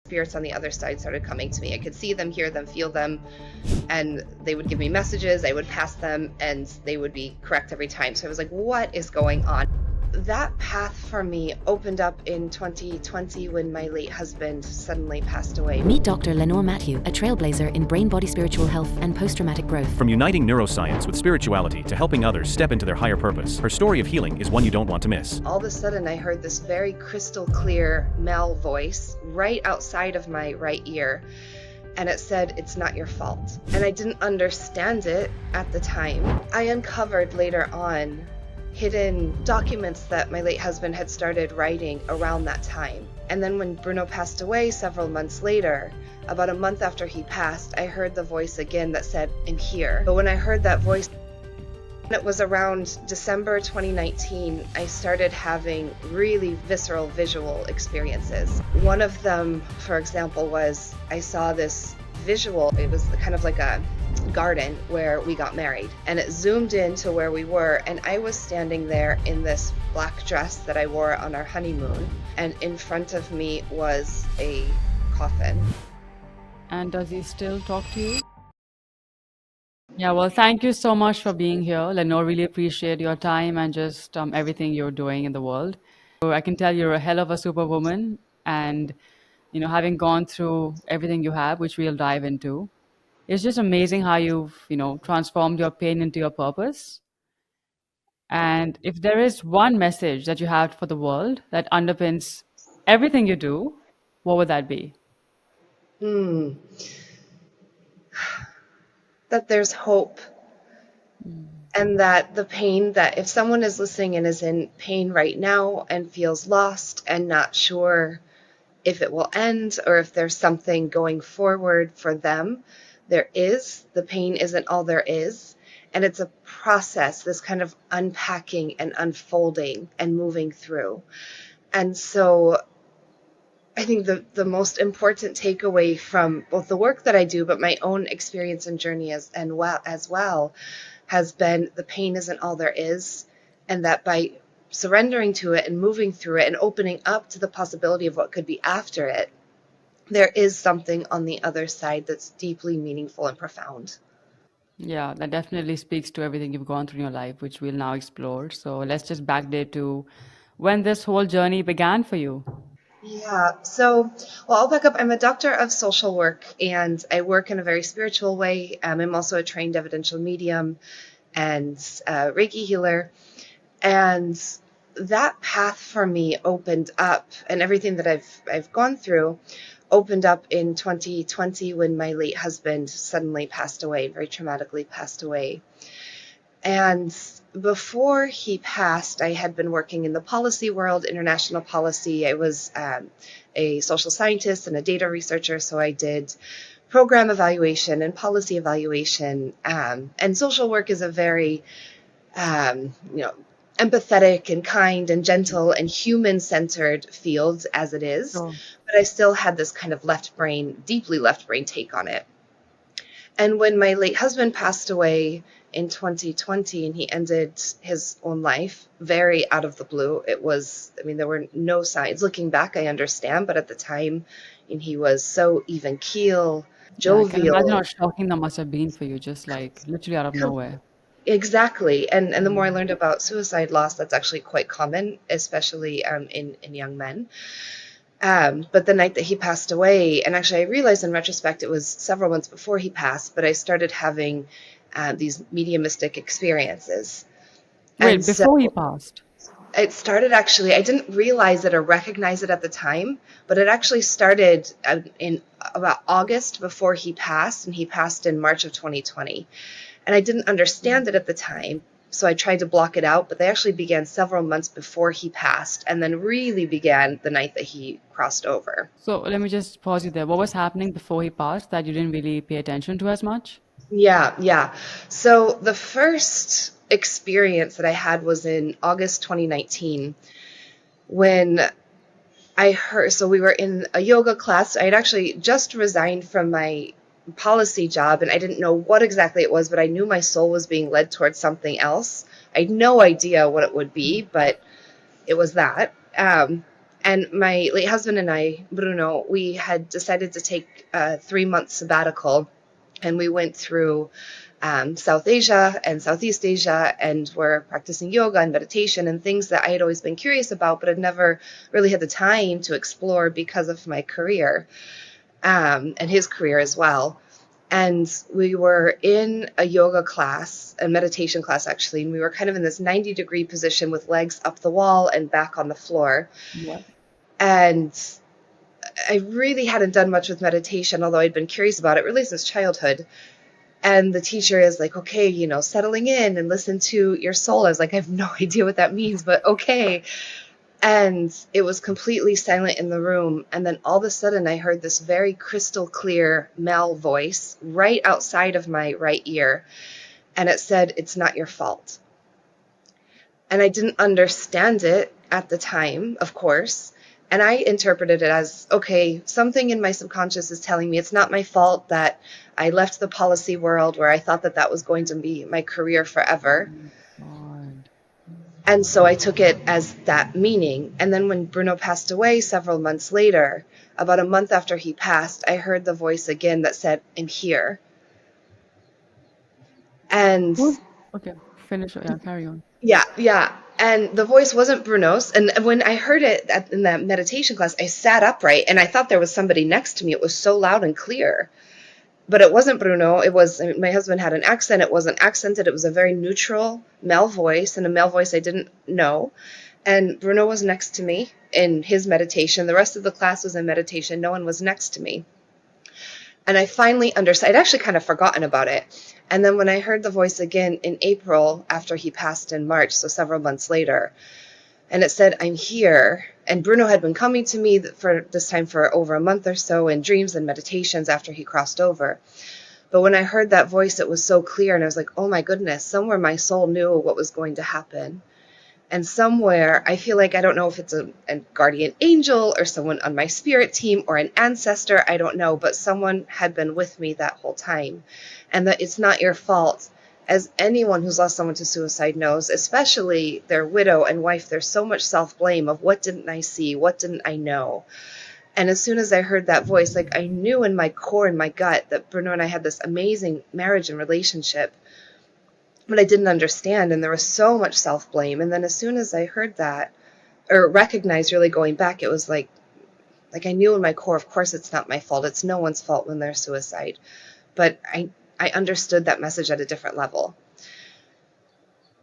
spirits on the other side started coming to me. I could see them, hear them, feel them, and they would give me messages. I would pass them, and they would be correct every time. So I was like, what is going on? That path for me opened up in 2020 when my late husband suddenly passed away. Meet Dr. Lenore Matthew, a trailblazer in brain-body spiritual health and post-traumatic growth. From uniting neuroscience with spirituality to helping others step into their higher purpose, her story of healing is one you don't want to miss. All of a sudden, I heard this very crystal clear male voice right outside of my right ear. And it said, "It's not your fault." And I didn't understand it at the time. I uncovered later on hidden documents that my late husband had started writing around that time. And then when Bruno passed away several months later, about a month after he passed, I heard the voice again that said, "I'm here." But when I heard that voice, it was around December 2019, I started having really visceral visual experiences. One of them, for example, was I saw this visual. It was kind of like a garden where we got married, and it zoomed in to where we were, and I was standing there in this black dress that I wore on our honeymoon, and in front of me was a coffin. And does he still talk to you? Yeah, well, thank you so much for being here, Lenore. Really appreciate your time and just everything you're doing in the world. So I can tell you're a hell of a superwoman, and having gone through everything you have, which we'll dive into, it's just amazing how you've transformed your pain into your purpose. And if there is one message that you have for the world that underpins everything you do, what would that be? That there's hope, and that the pain, that if someone is listening and is in pain right now and feels lost and not sure if it will end or if there's something going forward for them, the pain isn't all there is. And it's a process, this kind of unpacking and unfolding and moving through. And so I think the most important takeaway from both the work that I do, but my own experience and journey as well, has been the pain isn't all there is, and that by surrendering to it and moving through it and opening up to the possibility of what could be after it, there is something on the other side that's deeply meaningful and profound. Yeah, that definitely speaks to everything you've gone through in your life, which we'll now explore. So let's just backdate to when this whole journey began for you. Yeah, I'll back up. I'm a doctor of social work, and I work in a very spiritual way. I'm also a trained evidential medium and Reiki healer. And that path for me opened up, and everything that I've gone through opened up in 2020 when my late husband suddenly passed away, very traumatically passed away. And before he passed, I had been working in the policy world, international policy. I was a social scientist and a data researcher, so I did program evaluation and policy evaluation. And social work is a very, empathetic and kind and gentle and human-centered field as it is. Sure. But I still had this kind of deeply left brain take on it. And when my late husband passed away in 2020 and he ended his own life very out of the blue, there were no signs. Looking back, I understand, but at the time, and he was so even keel, Yeah, I can imagine jovial. how shocking that must have been for you, just like literally out of nowhere. Exactly. And the more I learned about suicide loss, that's actually quite common, especially in young men. But the night that he passed away, and actually I realized in retrospect it was several months before he passed, but I started having these mediumistic experiences. Wait, And before he so passed? it started actually, I didn't realize it or recognize it at the time, but it actually started in about August before he passed, and he passed in March of 2020. And I didn't understand it at the time, so I tried to block it out, but they actually began several months before he passed, and then really began the night that he crossed over. So let me just pause you there. What was happening before he passed that you didn't really pay attention to as much? Yeah. So the first experience that I had was in August 2019 when we were in a yoga class. I had actually just resigned from my policy job, and I didn't know what exactly it was, but I knew my soul was being led towards something else. I had no idea what it would be, but it was that. And my late husband and I, Bruno, we had decided to take a 3-month sabbatical, and we went through South Asia and Southeast Asia, and were practicing yoga and meditation and things that I had always been curious about, but had never really had the time to explore because of my career, and his career as well. And we were in a yoga class, a meditation class actually, and we were kind of in this 90-degree position with legs up the wall and back on the floor. Yeah. And I really hadn't done much with meditation, although I'd been curious about it really since childhood. And the teacher is like, okay, settling in and listen to your soul. I was like, I have no idea what that means, but okay. And it was completely silent in the room. And then all of a sudden I heard this very crystal clear male voice right outside of my right ear. And it said, it's not your fault. And I didn't understand it at the time, of course. And I interpreted it as, okay, something in my subconscious is telling me it's not my fault that I left the policy world where I thought that that was going to be my career forever. God. And so I took it as that meaning. And then when Bruno passed away several months later, about a month after he passed, I heard the voice again that said, I'm here. And Okay, finish. Yeah, carry on. yeah. And the voice wasn't Bruno's. And when I heard it in that meditation class, I sat upright and I thought there was somebody next to me. It was so loud and clear. But it wasn't Bruno. My husband had an accent. It wasn't accented. It was a very neutral male voice, and a male voice I didn't know. And Bruno was next to me in his meditation. The rest of the class was in meditation. No one was next to me. And I finally understood. I'd actually kind of forgotten about it. And then when I heard the voice again in April, after he passed in March, so several months later, and it said, I'm here. And Bruno had been coming to me for this time for over a month or so in dreams and meditations after he crossed over. But when I heard that voice, it was so clear. And I was like, oh my goodness, somewhere my soul knew what was going to happen. And somewhere, I feel like, I don't know if it's a guardian angel or someone on my spirit team or an ancestor, I don't know, but someone had been with me that whole time. And that it's not your fault. As anyone who's lost someone to suicide knows, especially their widow and wife, there's so much self-blame of what didn't I see, what didn't I know? And as soon as I heard that voice, like I knew in my core, in my gut, that Bruno and I had this amazing marriage and relationship, but I didn't understand, and there was so much self-blame. And then as soon as I heard that, or recognized really going back, it was like I knew in my core, of course it's not my fault. It's no one's fault when there's suicide. But I understood that message at a different level.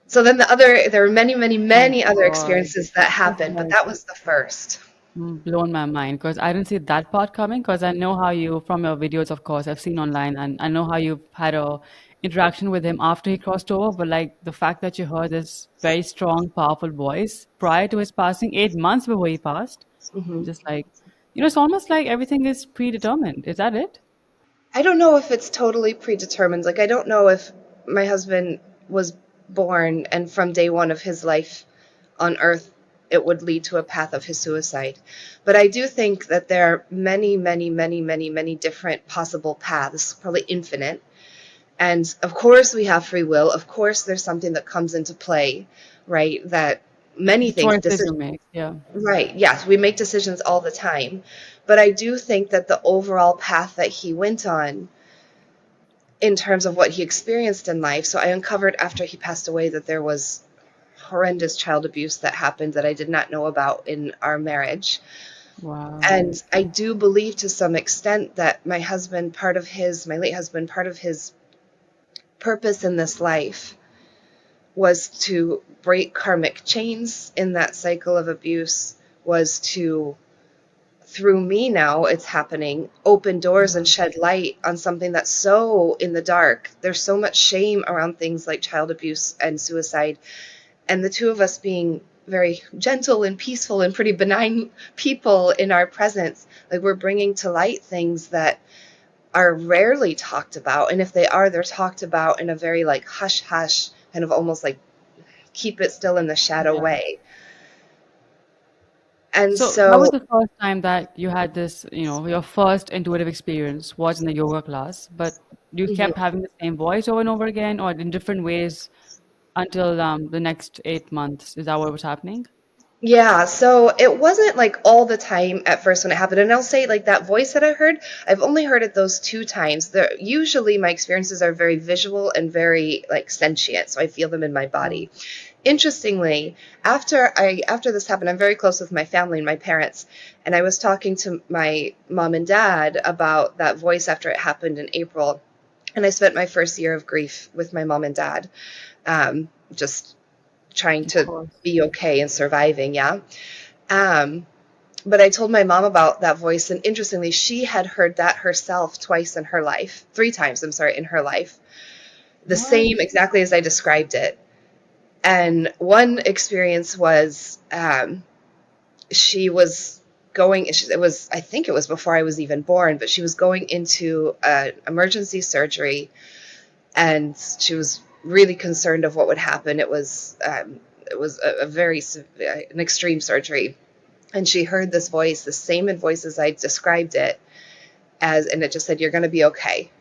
So then there were many, many, many other God. experiences that happened, but that was the first. Blown my mind because I didn't see that part coming because I know how you, from your videos, of course, I've seen online, and I know how you've had a interaction with him after he crossed over. But like the fact that you heard this very strong, powerful voice prior to his passing, 8 months before he passed, just like, it's almost like everything is predetermined. Is that it? I don't know if it's totally predetermined. Like, I don't know if my husband was born and from day one of his life on earth, it would lead to a path of his suicide. But I do think that there are many, many, many, many, many different possible paths, probably infinite. And of course we have free will. Of course there's something that comes into play, right? That many The things, choices you make. Yeah. right, yes, we make decisions all the time. But I do think that the overall path that he went on in terms of what he experienced in life, so I uncovered after he passed away that there was horrendous child abuse that happened that I did not know about in our marriage. Wow. And I do believe to some extent that my late husband, part of his purpose in this life was to break karmic chains in that cycle of abuse, was to, through me now, it's happening, open doors and shed light on something that's so in the dark. There's so much shame around things like child abuse and suicide. And the two of us being very gentle and peaceful and pretty benign people in our presence, like we're bringing to light things that are rarely talked about. And if they are, they're talked about in a very like hush hush, kind of almost like keep it still in the shadow Yeah. way. And So that was so, the first time that you had this, your first intuitive experience was in the yoga class, but you kept having the same voice over and over again or in different ways until the next 8 months. Is that what was happening? Yeah, so it wasn't like all the time at first when it happened. And I'll say, like, that voice that I heard, I've only heard it those two times. Usually my experiences are very visual and very like sentient, so I feel them in my Wow. body. Interestingly, after this happened, I'm very close with my family and my parents, and I was talking to my mom and dad about that voice after it happened in April, and I spent my first year of grief with my mom and dad, just trying Of to course. be okay and surviving. Yeah. Um, but I told my mom about that voice, and interestingly, she had heard that herself twice in her life, three times, I'm sorry, in her life, the What? same exactly as I described it. And one experience was she was it was, I think it was before I was even born, but she was going into an emergency surgery, and she was really concerned of what would happen. It was a very an extreme surgery, and she heard this voice, the same in voice as I described it, and it just said, "You're going to be okay."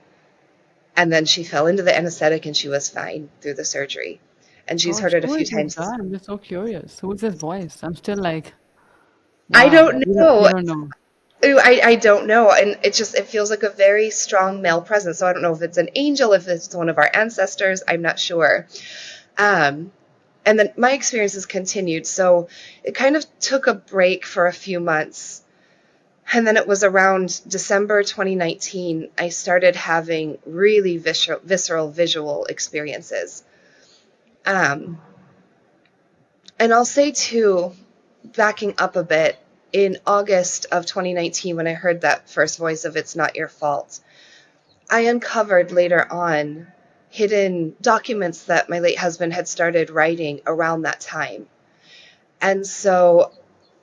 And then she fell into the anesthetic, and she was fine through the surgery. And she's heard Gosh, it a who few is this times. guy? I'm just so curious. Who is this voice? I'm still like, I wow. don't You know. don't know. Ooh, I don't know. And it feels like a very strong male presence. So I don't know if it's an angel, if it's one of our ancestors. I'm not sure. Um, and then my experiences continued. So it kind of took a break for a few months. And then it was around December 2019, I started having really visceral visual experiences. Um, and I'll say too, backing up a bit, in August of 2019, when I heard that first voice of "It's Not Your Fault," I uncovered later on hidden documents that my late husband had started writing around that time. And so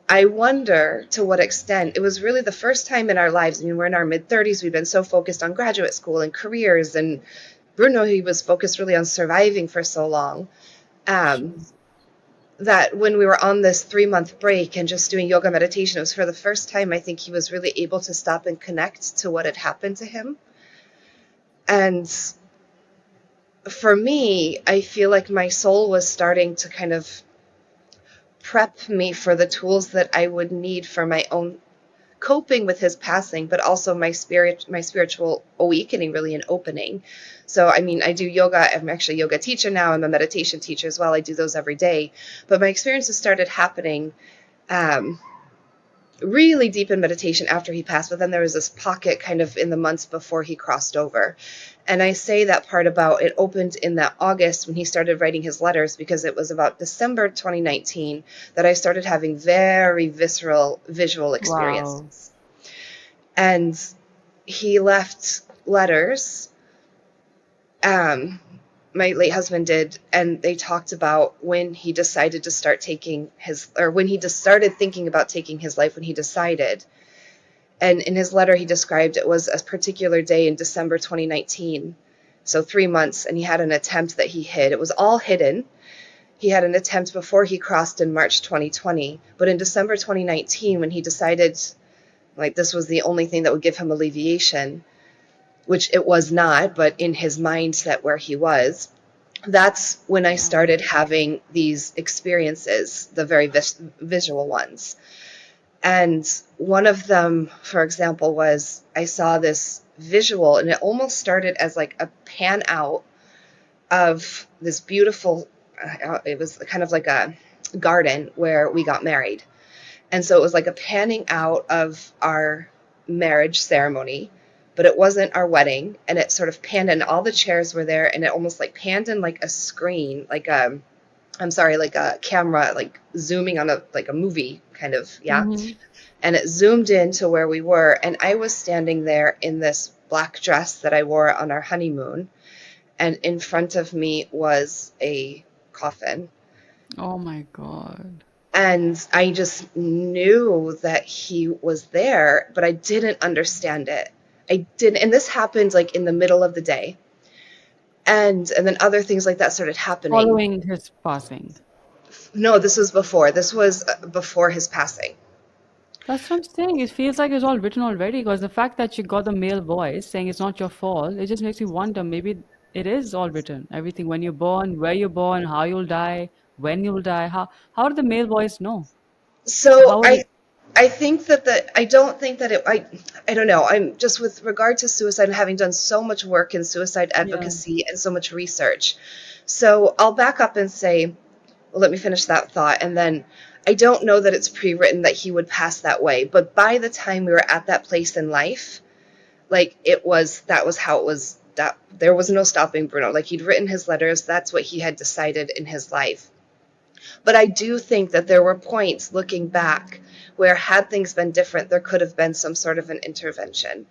I wonder to what extent it was really the first time in our lives. I mean, we're in our mid 30s. We've been so focused on graduate school and careers. And Bruno, he was focused really on surviving for so long. Um, Sure. that when we were on this 3-month break and just doing yoga meditation, it was for the first time I think he was really able to stop and connect to what had happened to him. And for me, I feel like my soul was starting to kind of prep me for the tools that I would need for my own coping with his passing, but also my spiritual awakening, really an opening. So I mean, I do yoga. I'm actually a yoga teacher now. I'm a meditation teacher as well. I do those every day. But my experiences started happening um, really deep in meditation after he passed, but then there was this pocket kind of in the months before he crossed over. And I say that part about it opened in that August when he started writing his letters, because it was about December 2019 that I started having very visceral visual Wow. experiences. And he left letters, um, my late husband did, and they talked about when he decided to start taking his, or when he just started thinking about taking his life, when he decided. And in his letter, he described it was a particular day in December 2019. So 3 months, and he had an attempt that he hid. It was all hidden. He had an attempt before he crossed in March 2020. But in December 2019, when he decided like this was the only thing that would give him alleviation, which it was not, but in his mindset where he was, that's when I Wow. started having these experiences, the very visual ones. And one of them, for example, was I saw this visual, and it almost started as like a pan out of this beautiful, it was kind of like a garden where we got married. And so it was like a panning out of our marriage ceremony, but it wasn't our wedding. And it sort of panned, and all the chairs were there, and it almost like panned in like a screen, like I'm sorry, like a camera, like zooming on a like a movie kind of, yeah. Mm-hmm. And it zoomed in to where we were, and I was standing there in this black dress that I wore on our honeymoon, and in front of me was a coffin. Oh my God. And I just knew that he was there, but I didn't understand it. I didn't, and this happened like in the middle of the day. And then other things like that started happening. Following his passing. No, this was before. This was before his passing. That's what I'm saying. It feels like it's all written already because the fact that you got the male voice saying it's not your fault, it just makes me wonder maybe it is all written. Everything when you're born, where you're born, how you'll die, when you'll die. How did the male voice know? So How did? I think that I don't think that I don't know. I'm just with regard to suicide and having done so much work in suicide Yeah. advocacy and so much research. So I'll back up and say, well, let me finish that thought. And then I don't know that it's pre-written that he would pass that way. But by the time we were at that place in life, like that was how it was, that there was no stopping Bruno. Like he'd written his letters. That's what he had decided in his life. But I do think that there were points looking back where, had things been different, there could have been some sort of an intervention.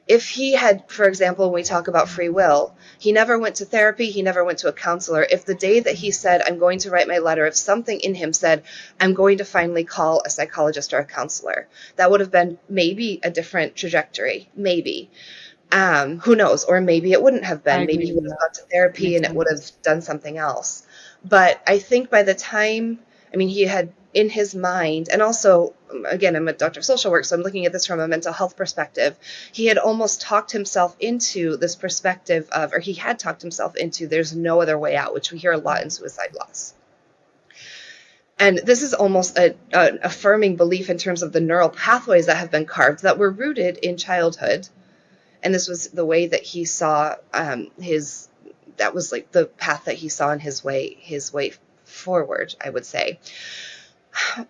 If he had, for example, when we talk about free will, he never went to therapy, he never went to a counselor. If the day that he said, I'm going to write my letter, if something in him said, I'm going to finally call a psychologist or a counselor, that would have been maybe a different trajectory. Maybe. Who knows? Or maybe it wouldn't have I been. Maybe he agree. would Yeah, have gone to therapy makes and it would sense. have done something else. But I think by the time, I mean, he had in his mind, and also, again, I'm a doctor of social work, so I'm looking at this from a mental health perspective. He had almost talked himself into this perspective of, or he had talked himself into, there's no other way out, which we hear a lot in suicide loss. And this is almost an affirming belief in terms of the neural pathways that have been carved that were rooted in childhood. And this was the way that he saw that was like the path that he saw in his way forward, I would say.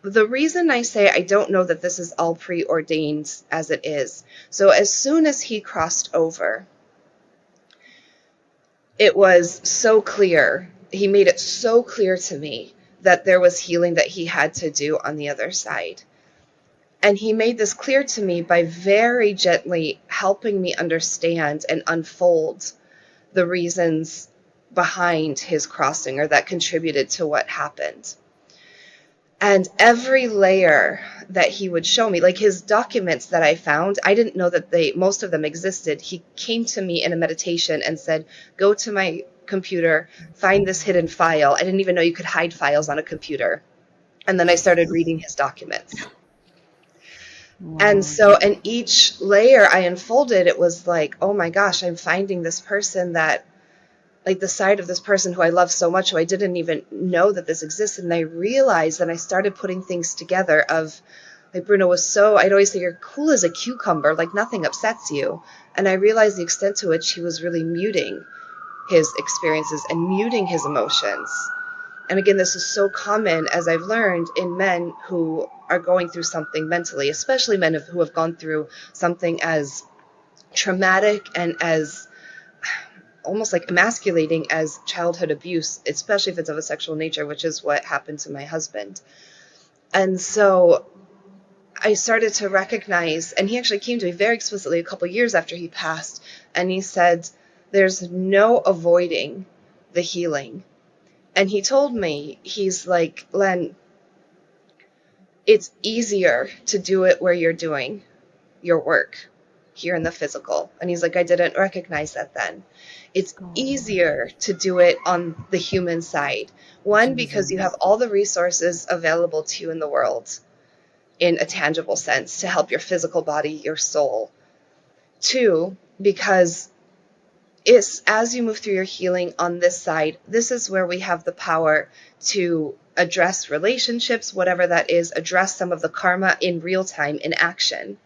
The reason I say I don't know that this is all preordained as it is, so as soon as he crossed over, it was so clear, he made it so clear to me that there was healing that he had to do on the other side. And he made this clear to me by very gently helping me understand and unfold the reasons behind his crossing, or that contributed to what happened. And every layer that he would show me, like his documents that I found, I didn't know that most of them existed. He came to me in a meditation and said, go to my computer, find this hidden file. I didn't even know you could hide files on a computer. And then I started reading his documents. And Wow. so, in each layer I unfolded, it was like, oh my gosh, I'm finding this person that, like the side of this person who I love so much, who I didn't even know that this existed. And I realized that I started putting things together of, like Bruno was so, I'd always say, you're cool as a cucumber, like nothing upsets you. And I realized the extent to which he was really muting his experiences and muting his emotions. And again, this is so common, as I've learned, in men who are going through something mentally, especially men who have gone through something as traumatic and as almost like emasculating as childhood abuse, especially if it's of a sexual nature, which is what happened to my husband. And so I started to recognize, and he actually came to me very explicitly a couple of years after he passed, and he said, there's no avoiding the healing. And he told me, he's like, Len, it's easier to do it where you're doing your work here in the physical. And he's like, I didn't recognize that then. It's God, easier to do it on the human side. One, because you have Jesus. all the resources available to you in the world in a tangible sense to help your physical body, your soul. Two, because it's as you move through your healing on this side, this is where we have the power to address relationships, whatever that is, address some of the karma in real time, in action.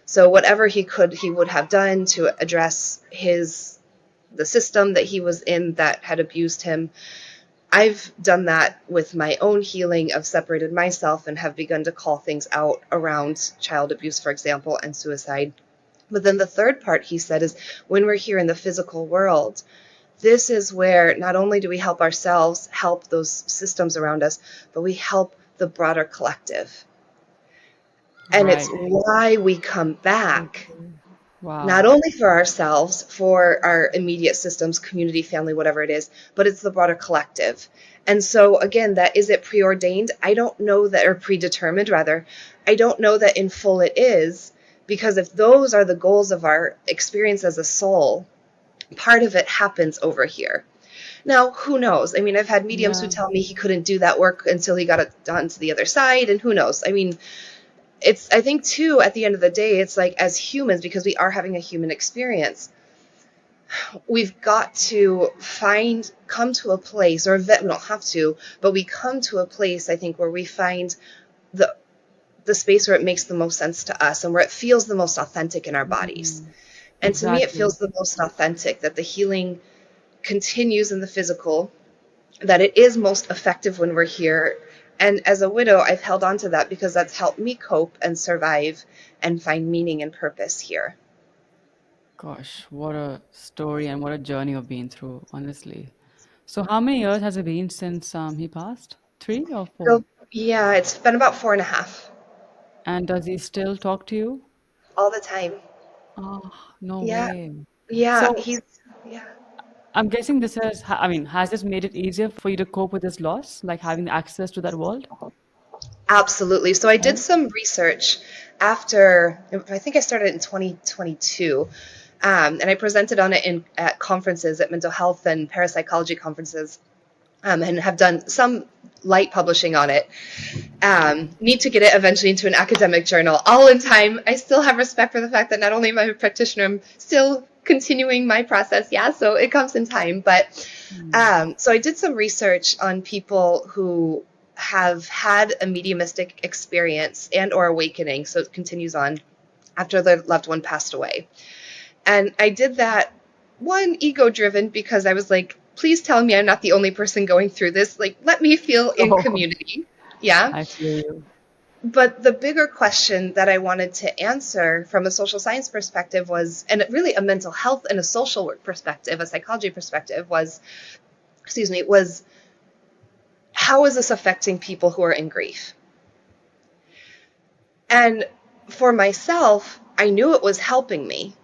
So whatever he would have done to address the system that he was in that had abused him. I've done that with my own healing. I've separated myself and have begun to call things out around child abuse, for example, and suicide. But then the third part, he said, is when we're here in the physical world, this is where not only do we help ourselves, help those systems around us, but we help the broader collective. And it's Right. why we come back, Okay. not Wow. only for ourselves, for our immediate systems, community, family, whatever it is, but it's the broader collective. And so again, that is it preordained? I don't know that, or predetermined rather. I don't know that in full it is, because if those are the goals of our experience as a soul, part of it happens over here. Now, who knows? I mean, I've had mediums who Yeah. tell me he couldn't do that work until he got it done to the other side, and who knows? I mean, I think too, at the end of the day, it's like, as humans, because we are having a human experience, we've got to come to a place, or we don't have to, but we come to a place, I think, where we find the the space where it makes the most sense to us and where it feels the most authentic in our bodies. And to me, it Exactly. feels the most authentic that the healing continues in the physical, that it is most effective when we're here. And as a widow, I've held on to that because that's helped me cope and survive and find meaning and purpose here. Gosh, what a story and what a journey you've been through, honestly. So, how many years has it been since he passed? 3 or 4? So, yeah, it's been about 4.5 And does he still talk to you? all the time. Oh, no Yeah, way. yeah, So, yeah. I'm guessing this has, I mean, has this made it easier for you to cope with this loss, like having access to that world? Absolutely. So I did some research after, I think I started in 2022, and I presented on it at conferences, at mental health and parapsychology conferences, and have done some light publishing on it. Need to get it eventually into an academic journal, all in time. I still have respect for the fact that not only am I a practitioner, I'm still continuing my process. Yeah, so it comes in time. But so I did some research on people who have had a mediumistic experience and or awakening, so it continues on after their loved one passed away. And I did that, one, ego driven, because I was like, please tell me I'm not the only person going through this. Like, let me feel in Oh, community. Yeah. I feel you. But the bigger question that I wanted to answer from a social science perspective was, and really a mental health and a social work perspective, a psychology perspective was, excuse me, was how is this affecting people who are in grief? And for myself, I knew it was helping me.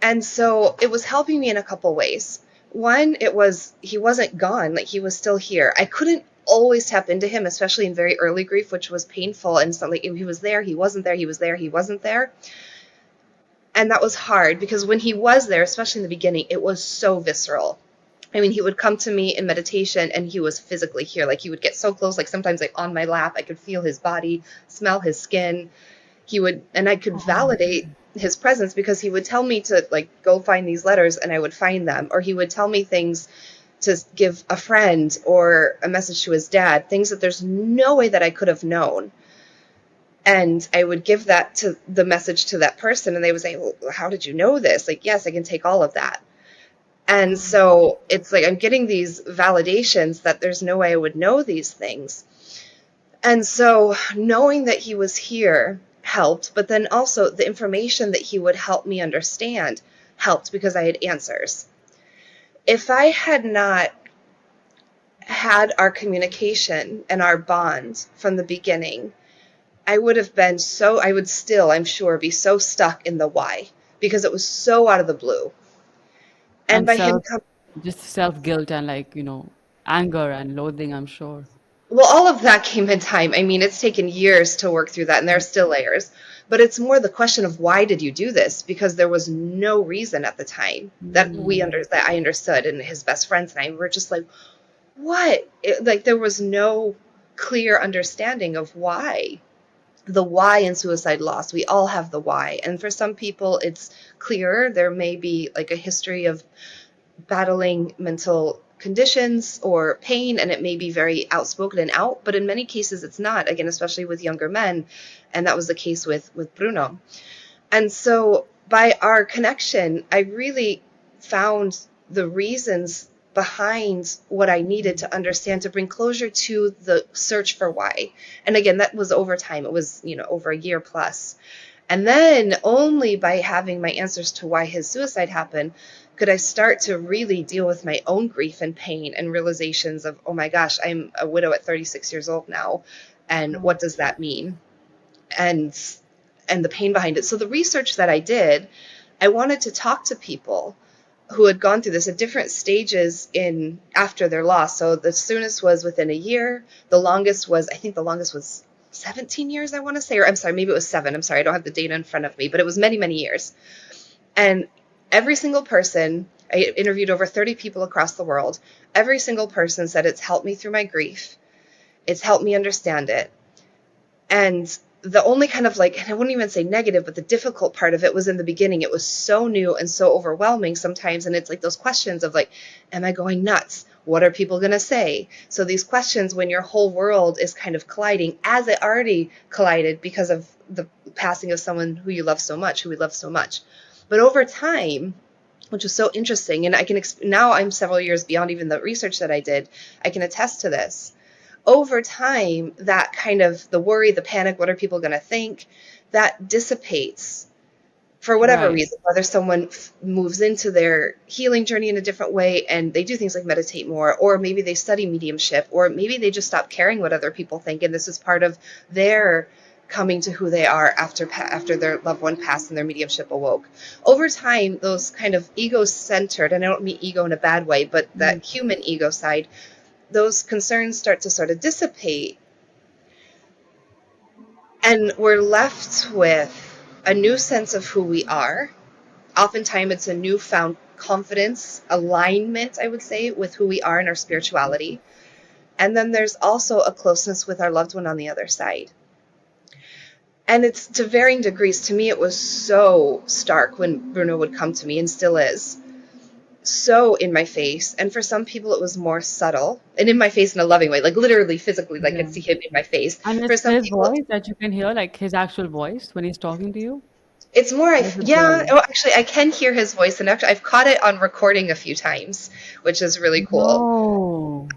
And so it was helping me in a couple ways. One, it was, he wasn't gone, like he was still here. I couldn't always tap into him, especially in very early grief, which was painful. And so, like, he was there, he wasn't there, he was there, he wasn't there. And that was hard because when he was there, especially in the beginning, it was so visceral. I mean, he would come to me in meditation and he was physically here. Like, he would get so close, like sometimes like on my lap, I could feel his body, smell his skin. He would, and I could Oh, validate his presence because he would tell me to like go find these letters and I would find them, or he would tell me things to give a friend or a message to his dad, things that there's no way that I could have known. And I would give that to the message to that person and they would say, well, how did you know this? Like, yes, I can take all of that. And so it's like I'm getting these validations that there's no way I would know these things. And so knowing that he was here helped, but then also the information that he would help me understand helped because I had answers. If I had not had our communication and our bond from the beginning, I would have been so, I would still, I'm sure, be so stuck in the why because it was so out of the blue. And and by him self, coming, just self guilt and like, anger and loathing, I'm sure. well, all of that came in time. I mean, it's taken years to work through that, and there are still layers. But it's more the question of why did you do this? Because there was no reason at the time that I understood, and his best friends and I were just like, what? Like there was no clear understanding of why. The why in suicide loss. We all have the why, and for some people, it's clearer. There may be like a history of battling mental conditions or pain, and it may be very outspoken and out, but in many cases it's not, again, especially with younger men. And that was the case with Bruno. And so by our connection, I really found the reasons behind what I needed to understand to bring closure to the search for why. And again, that was over time. It was, over a year plus. And then only by having my answers to why his suicide happened could I start to really deal with my own grief and pain and realizations of, oh my gosh, I'm a widow at 36 years old now. And what does that mean? And the pain behind it. So the research that I did, I wanted to talk to people who had gone through this at different stages in after their loss. So the soonest was within a year. I think the longest was 17 years, I want to say, or I'm sorry, maybe it was 7. I'm sorry, I don't have the data in front of me, but it was many, many years. And every single person, I interviewed over 30 people across the world. Every single person said it's helped me through my grief. It's helped me understand it. And the only kind of like, and I wouldn't even say negative, but the difficult part of it was in the beginning. It was so new and so overwhelming sometimes. And it's like those questions of like, am I going nuts? What are people going to say? So these questions, when your whole world is kind of colliding, as it already collided because of the passing of someone who you love so much, who we love so much. But over time, which was so interesting, and I can now I'm several years beyond even the research that I did, I can attest to this. Over time, that kind of the worry, the panic, what are people going to think, that dissipates for whatever Right. reason, whether someone moves into their healing journey in a different way and they do things like meditate more, or maybe they study mediumship, or maybe they just stop caring what other people think, and this is part of their coming to who they are after their loved one passed and their mediumship awoke. Over time, those kind of ego-centered, and I don't mean ego in a bad way, but that human ego side, those concerns start to sort of dissipate, and we're left with a new sense of who we are. Oftentimes it's a newfound confidence, alignment, I would say, with who we are in our spirituality. And then there's also a closeness with our loved one on the other side. And it's to varying degrees. To me, it was so stark when Bruno would come to me, and still is, so in my face. And for some people, it was more subtle and in my face in a loving way, like literally, physically, like I Yeah. could see him in my face. And For it's some his people, voice that you can hear, like his actual voice when he's talking to you? it's more, Or is it yeah. blurry? Oh, actually, I can hear his voice, and actually, I've caught it on recording a few times, which is really cool. No.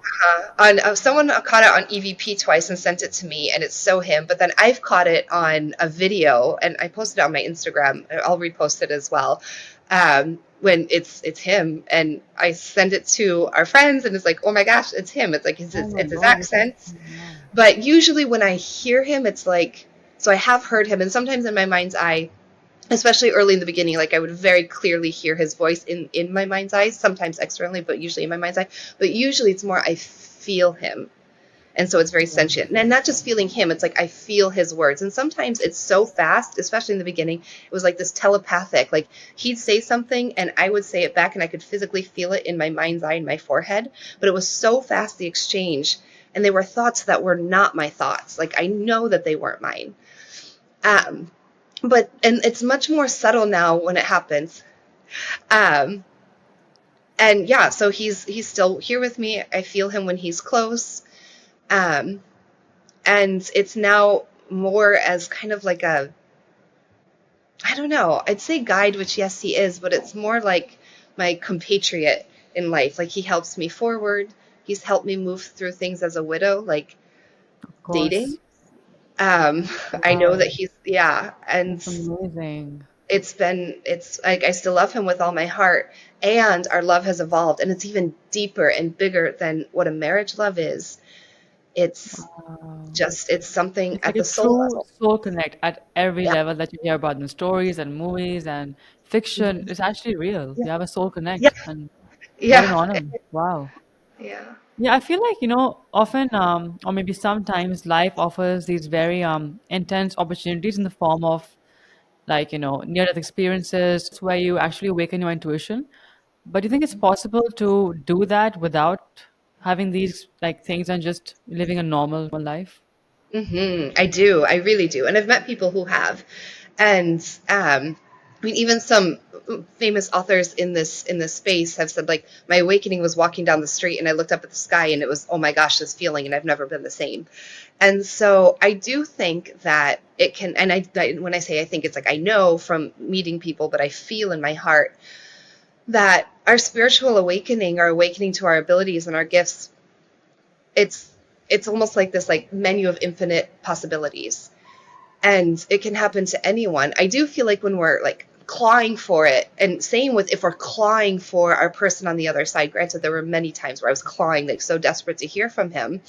On someone caught it on EVP twice and sent it to me, and it's so him. But then I've caught it on a video, and I posted it on my Instagram. I'll repost it as well. When it's him, and I send it to our friends, and it's like, oh my gosh, it's him. It's like Oh my it's his God, this is accent. wow. But usually when I hear him, it's like, so I have heard him, and sometimes in my mind's eye, especially early in the beginning, like I would very clearly hear his voice in my mind's eye, sometimes externally, but usually in my mind's eye. But usually it's more I feel him. And so it's very Yeah. sentient. And not just feeling him, it's like I feel his words. And sometimes it's so fast, especially in the beginning, it was like this telepathic, like he'd say something and I would say it back and I could physically feel it in my mind's eye, in my forehead. But it was so fast, the exchange. And they were thoughts that were not my thoughts. Like I know that they weren't mine. Um, and it's much more subtle now when it happens. Um, and yeah, so he's still here with me. I feel him when he's close. Um, and it's now more as kind of like a, I don't know, I'd say guide, which yes, he is, but it's more like my compatriot in life. Like he helps me forward. He's helped me move through things as a widow, like Of dating. course. I know that Wow. he's, yeah, and That's amazing. it's like I still love him with all my heart, and our love has evolved, and it's even deeper and bigger than what a marriage love is. It's Wow. it's something It's like at a the soul true level. soul connect at every Yeah, level that you hear about in stories and movies and fiction. mhm, It's actually real. yeah, You have a soul yeah, connect, and what an yeah, honor. Wow. yeah. Yeah, I feel like, often, or maybe sometimes life offers these very intense opportunities in the form of like, near-death experiences where you actually awaken your intuition. But do you think it's possible to do that without having these like things and just living a normal life? I do. I really do. And I've met people who have. And I mean, even some famous authors in this space have said, like, my awakening was walking down the street and I looked up at the sky and it was, oh my gosh, this feeling, and I've never been the same. And so I do think that it can, and when I say I think, it's like I know from meeting people, but I feel in my heart that our spiritual awakening, our awakening to our abilities and our gifts, it's it's almost like this like menu of infinite possibilities, and it can happen to anyone. I do feel like when we're like clawing for it, and same with if we're clawing for our person on the other side, granted there were many times where I was clawing, like so desperate to hear from him,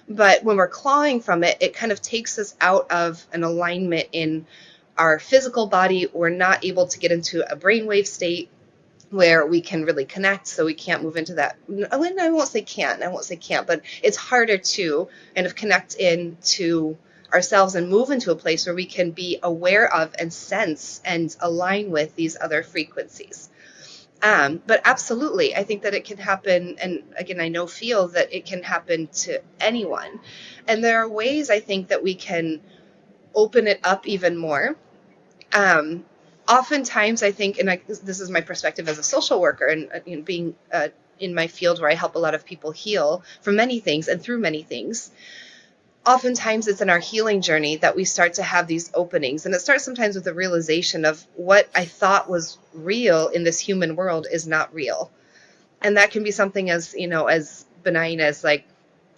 but when we're clawing from it, it kind of takes us out of an alignment in our physical body. We're not able to get into a brainwave state where we can really connect, so we can't move into that. I won't say can't, but it's harder to kind of connect into ourselves and move into a place where we can be aware of and sense and align with these other frequencies. But absolutely, I think that it can happen. And again, I know, feel that it can happen to anyone. And there are ways I think that we can open it up even more. Oftentimes I think, and this is my perspective as a social worker and being in my field where I help a lot of people heal from many things and through many things, oftentimes it's in our healing journey that we start to have these openings. And it starts sometimes with the realization of what I thought was real in this human world is not real. And that can be something as, as benign as like,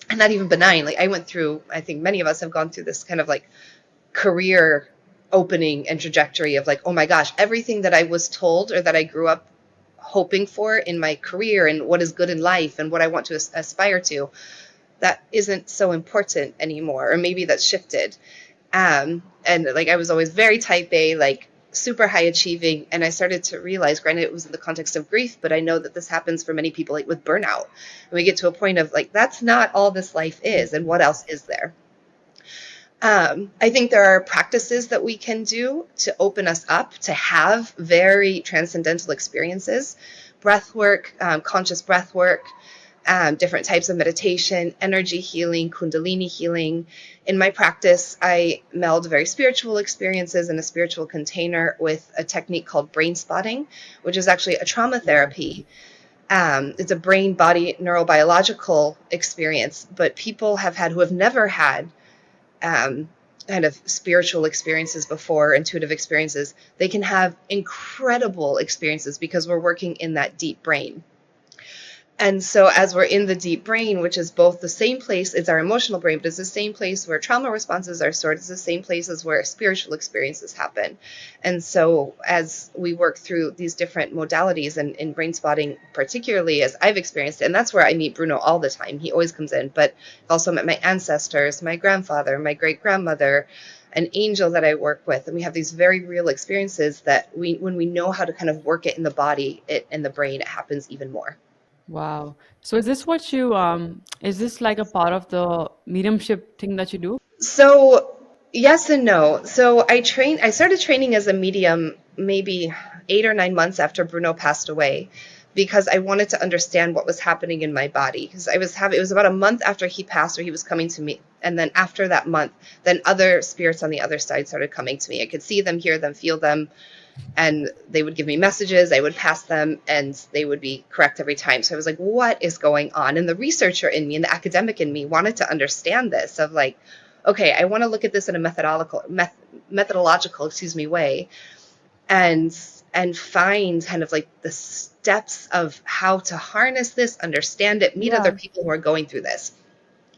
and not even benign. Like I went through, I think many of us have gone through this kind of like career opening and trajectory of like, oh my gosh, everything that I was told or that I grew up hoping for in my career and what is good in life and what I want to aspire to, that isn't so important anymore, or maybe that's shifted. And like I was always very type A, like super high achieving, and I started to realize, granted it was in the context of grief, but I know that this happens for many people, like with burnout, and we get to a point of like, that's not all this life is, and what else is there? I think there are practices that we can do to open us up to have very transcendental experiences. Breath work, conscious breath work, different types of meditation, energy healing, kundalini healing. In my practice, I meld very spiritual experiences in a spiritual container with a technique called Brainspotting, which is actually a trauma therapy. It's a brain-body neurobiological experience, but people who have never had kind of spiritual experiences before, intuitive experiences, they can have incredible experiences because we're working in that deep brain. And so as we're in the deep brain, which is both the same place, it's our emotional brain, but it's the same place where trauma responses are stored. It's the same places where spiritual experiences happen. And so as we work through these different modalities and in brain spotting, particularly as I've experienced it, and that's where I meet Bruno all the time. He always comes in, but I've also met my ancestors, my grandfather, my great-grandmother, an angel that I work with. And we have these very real experiences that when we know how to kind of work it in the body, in the brain, it happens even more. Wow. So is this what you is this like a part of the mediumship thing that you do? So yes and no. So I started training as a medium maybe 8 or 9 months after Bruno passed away, because I wanted to understand what was happening in my body. Because it was about a month after he passed, or he was coming to me. And then after that month, then other spirits on the other side started coming to me. I could see them, hear them, feel them, and they would give me messages. I would pass them and they would be correct every time. So I was like, what is going on? And the researcher in me and the academic in me wanted to understand this, of like, okay, I want to look at this in a methodological, way, and find kind of like the steps of how to harness this, understand it, meet other Yeah. people who are going through this.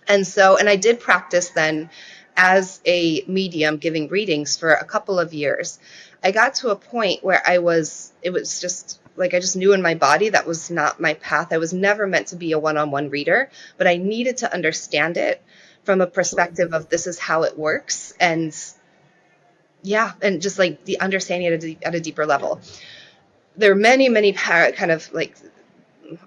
And I did practice then as a medium giving readings for a couple of years. I got to a point where it was just like I just knew in my body that was not my path. I was never meant to be a one-on-one reader, but I needed to understand it from a perspective of this is how it works. And yeah, and just like the understanding at a deeper level. There are many kind of like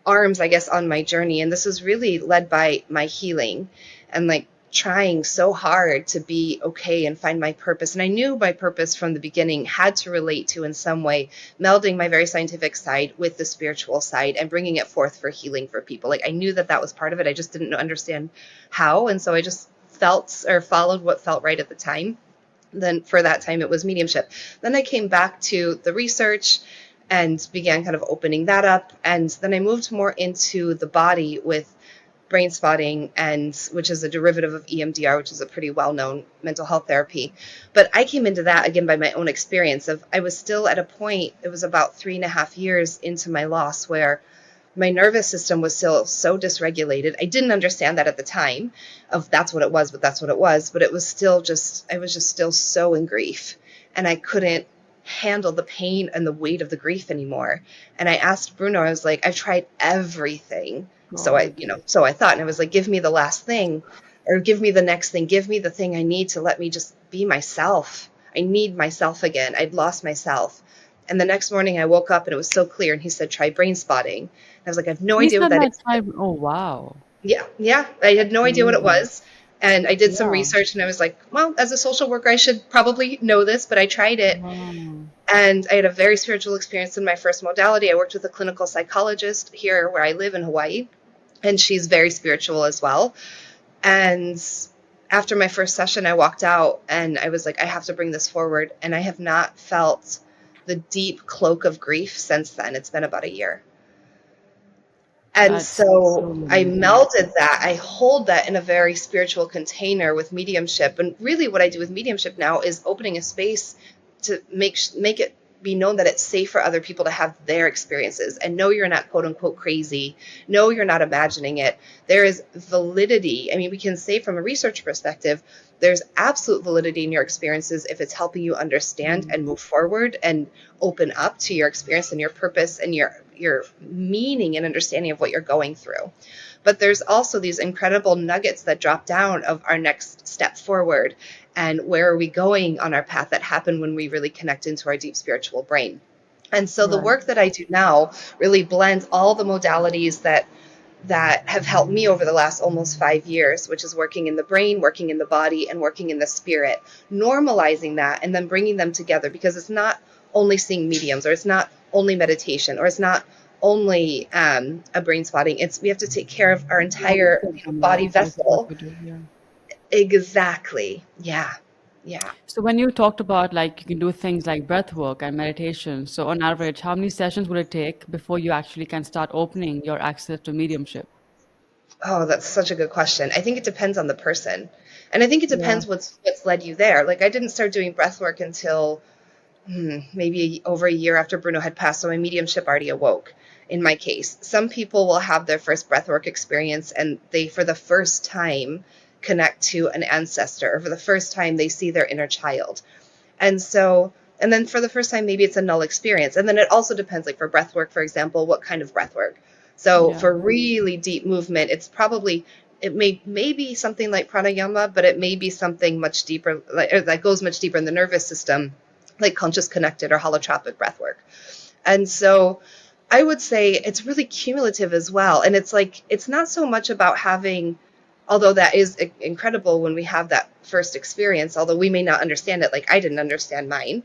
arms, I guess, on my journey. And this was really led by my healing and like trying so hard to be okay and find my purpose. And I knew my purpose from the beginning had to relate to, in some way, melding my very scientific side with the spiritual side and bringing it forth for healing for people. Like I knew that was part of it. I just didn't understand how. And so I just felt or followed what felt right at the time. Then for that time, it was mediumship. Then I came back to the research and began kind of opening that up. And then I moved more into the body with brain spotting, and which is a derivative of EMDR, which is a pretty well-known mental health therapy. But I came into that again by my own experience of, I was still at a point, it was about 3.5 years into my loss, where my nervous system was still so dysregulated. I didn't understand that at the time of that's what it was, but that's what it was. But it was still just, I was just still so in grief, and I couldn't handle the pain and the weight of the grief anymore. And I asked Bruno, I was like, I've tried everything. So God. I thought, and I was like, give me the last thing, or give me the next thing, give me the thing I need to let me just be myself. I need myself again. I'd lost myself. And the next morning I woke up and it was so clear. And he said, try brain spotting. I was like, I have no He idea what said that that is. time. Oh, wow. Yeah. I had no idea what it Amazing. was. And I did some Yeah. research and I was like, well, as a social worker, I should probably know this, but I tried it. Wow. And I had a very spiritual experience in my first modality. I worked with a clinical psychologist here where I live in Hawaii, and she's very spiritual as well. And after my first session, I walked out and I was like, I have to bring this forward. And I have not felt the deep cloak of grief since then. It's been about a year. And That's so so I amazing. melded that. I hold that in a very spiritual container with mediumship. And really, what I do with mediumship now is opening a space to make it be known that it's safe for other people to have their experiences and know you're not quote unquote crazy. Know you're not imagining it. There is validity. I mean, we can say from a research perspective, there's absolute validity in your experiences if it's helping you understand Mm. and move forward and open up to your experience and your purpose and your meaning and understanding of what you're going through. But there's also these incredible nuggets that drop down of our next step forward and where are we going on our path that happen when we really connect into our deep spiritual brain. And so the Right. work that I do now really blends all the modalities that have helped me over the last almost 5 years, which is working in the brain, working in the body, and working in the spirit, normalizing that and then bringing them together, because it's not only seeing mediums, or it's not only meditation, or it's not only a brain spotting. It's we have to take care of our Yeah, both entire of them, body right? Both of what vessel. you do. Yeah. Exactly. Yeah. Yeah. So when you talked about like you can do things like breath work and meditation, so on average, how many sessions would it take before you actually can start opening your access to mediumship? Oh, that's such a good question. I think it depends on the person. And I think it Yeah, depends what's led you there. Like I didn't start doing breath work until maybe over a year after Bruno had passed, so my mediumship already awoke in my case. Some people will have their first breathwork experience and they, for the first time, connect to an ancestor, or for the first time, they see their inner child. And so, and then for the first time, maybe it's a null experience. And then it also depends, like for breathwork, for example, what kind of breathwork. So yeah. for really deep movement, it's probably, it may be something like pranayama, but it may be something much deeper, like, or that goes much deeper in the nervous system, like conscious connected or holotropic breath work. And so I would say it's really cumulative as well. And it's like, it's not so much about having, although that is incredible when we have that first experience, although we may not understand it, like I didn't understand mine,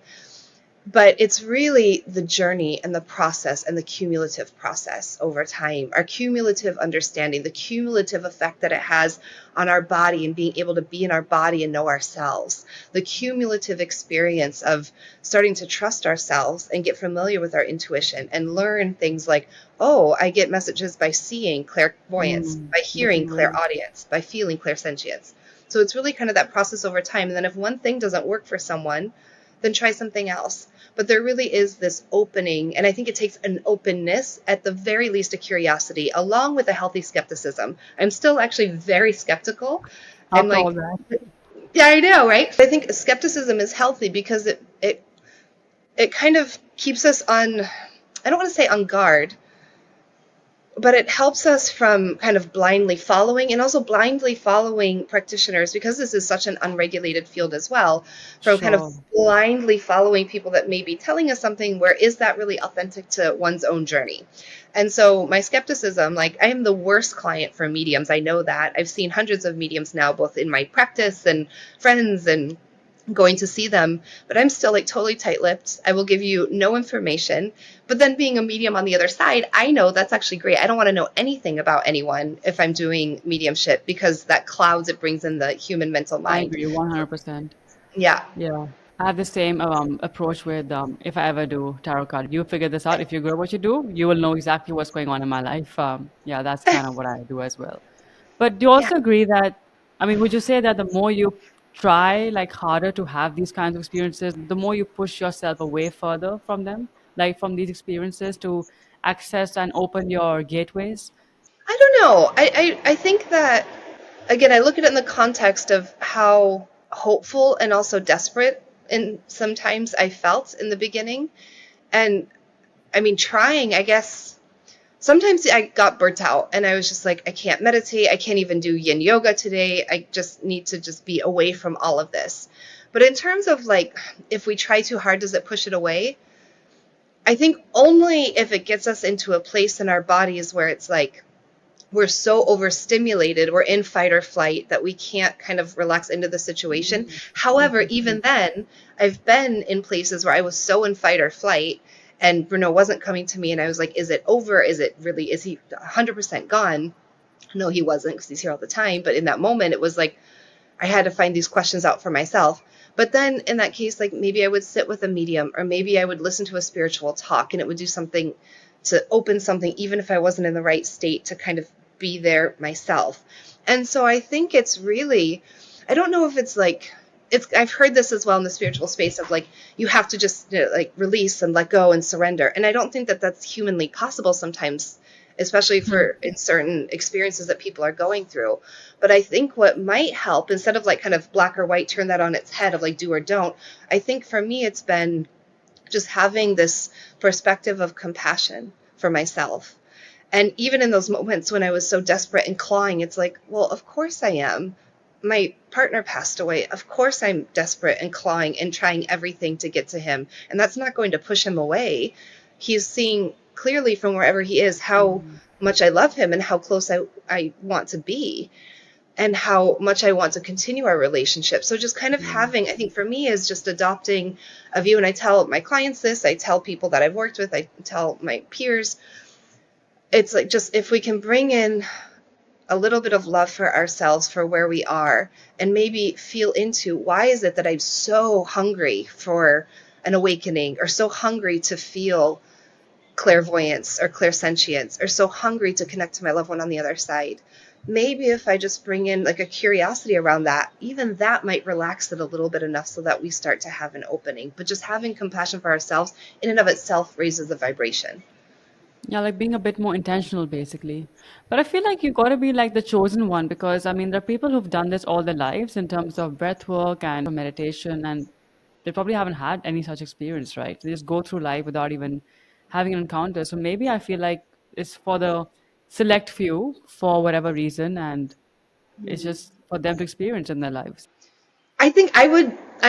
but it's really the journey and the process and the cumulative process over time, our cumulative understanding, the cumulative effect that it has on our body and being able to be in our body and know ourselves, the cumulative experience of starting to trust ourselves and get familiar with our intuition and learn things like, oh, I get messages by seeing, clairvoyance, by hearing, Different ways. clairaudience, by feeling, clairsentience. So it's really kind of that process over time. And then if one thing doesn't work for someone, then try something else. But there really is this opening, and I think it takes an openness, at the very least a curiosity, along with a healthy skepticism. I'm still actually very skeptical, and After all like, that, yeah, I know, right? I think skepticism is healthy because it kind of keeps us on, I don't want to say on guard, but it helps us from kind of blindly following, and also blindly following practitioners, because this is such an unregulated field as well, from kind of sure. blindly following people that may be telling us something where is that really authentic to one's own journey. And so my skepticism, like I am the worst client for mediums. I know that. I've seen hundreds of mediums now, both in my practice and friends and going to see them, but I'm still like totally tight-lipped. I will give you no information. But then being a medium on the other side, I know that's actually great. I don't want to know anything about anyone if I'm doing mediumship, because that clouds, it brings in the human mental I mind. agree 100%. Yeah. Yeah. I have the same approach with if I ever do tarot card. You figure this out. If you're good at what you do, you will know exactly what's going on in my life. Yeah, that's kind of what I do as well. But do you Yeah. also agree that, I mean, would you say that the more you try like harder to have these kinds of experiences, the more you push yourself away further from them, like from these experiences to access and open your gateways? I don't know. I think that, again, I look at it in the context of how hopeful and also desperate and sometimes I felt in the beginning. And I mean, trying, I guess, sometimes I got burnt out and I was just like, I can't meditate. I can't even do yin yoga today. I just need to just be away from all of this. But in terms of like, if we try too hard, does it push it away? I think only if it gets us into a place in our bodies where it's like, we're so overstimulated, we're in fight or flight that we can't kind of relax into the situation. Mm, However, even interesting. then, I've been in places where I was so in fight or flight and Bruno wasn't coming to me and I was like, is it over? Is he 100% gone? No, he wasn't, because he's here all the time. But in that moment, it was like, I had to find these questions out for myself. But then in that case, like maybe I would sit with a medium, or maybe I would listen to a spiritual talk and it would do something to open something, even if I wasn't in the right state, to kind of be there myself. And so I think it's really, I don't know if it's like, I've heard this as well in the spiritual space of like, you have to just like release and let go and surrender. And I don't think that that's humanly possible sometimes, especially for in certain experiences that people are going through. But I think what might help, instead of like kind of black or white, turn that on its head of like do or don't, I think for me it's been just having this perspective of compassion for myself. And even in those moments when I was so desperate and clawing, it's like, well, of course I am. My partner passed away. Of course I'm desperate and clawing and trying everything to get to him. And that's not going to push him away. He's seeing clearly from wherever he is how much I love him and how close I want to be and how much I want to continue our relationship. So just kind of having, I think for me, is just adopting a view. And I tell my clients this, I tell people that I've worked with, I tell my peers, it's like, just if we can bring in a little bit of love for ourselves, for where we are, and maybe feel into why is it that I'm so hungry for an awakening, or so hungry to feel clairvoyance or clairsentience, or so hungry to connect to my loved one on the other side. Maybe if I just bring in like a curiosity around that, even that might relax it a little bit enough so that we start to have an opening. But just having compassion for ourselves in and of itself raises the vibration. Yeah, like being a bit more intentional, basically. But I feel like you got to be like the chosen one because, I mean, there are people who've done this all their lives in terms of breath work and meditation, and they probably haven't had any such experience, right? They just go through life without even having an encounter. So maybe I feel like it's for the select few for whatever reason, and it's just for them to experience in their lives. I think I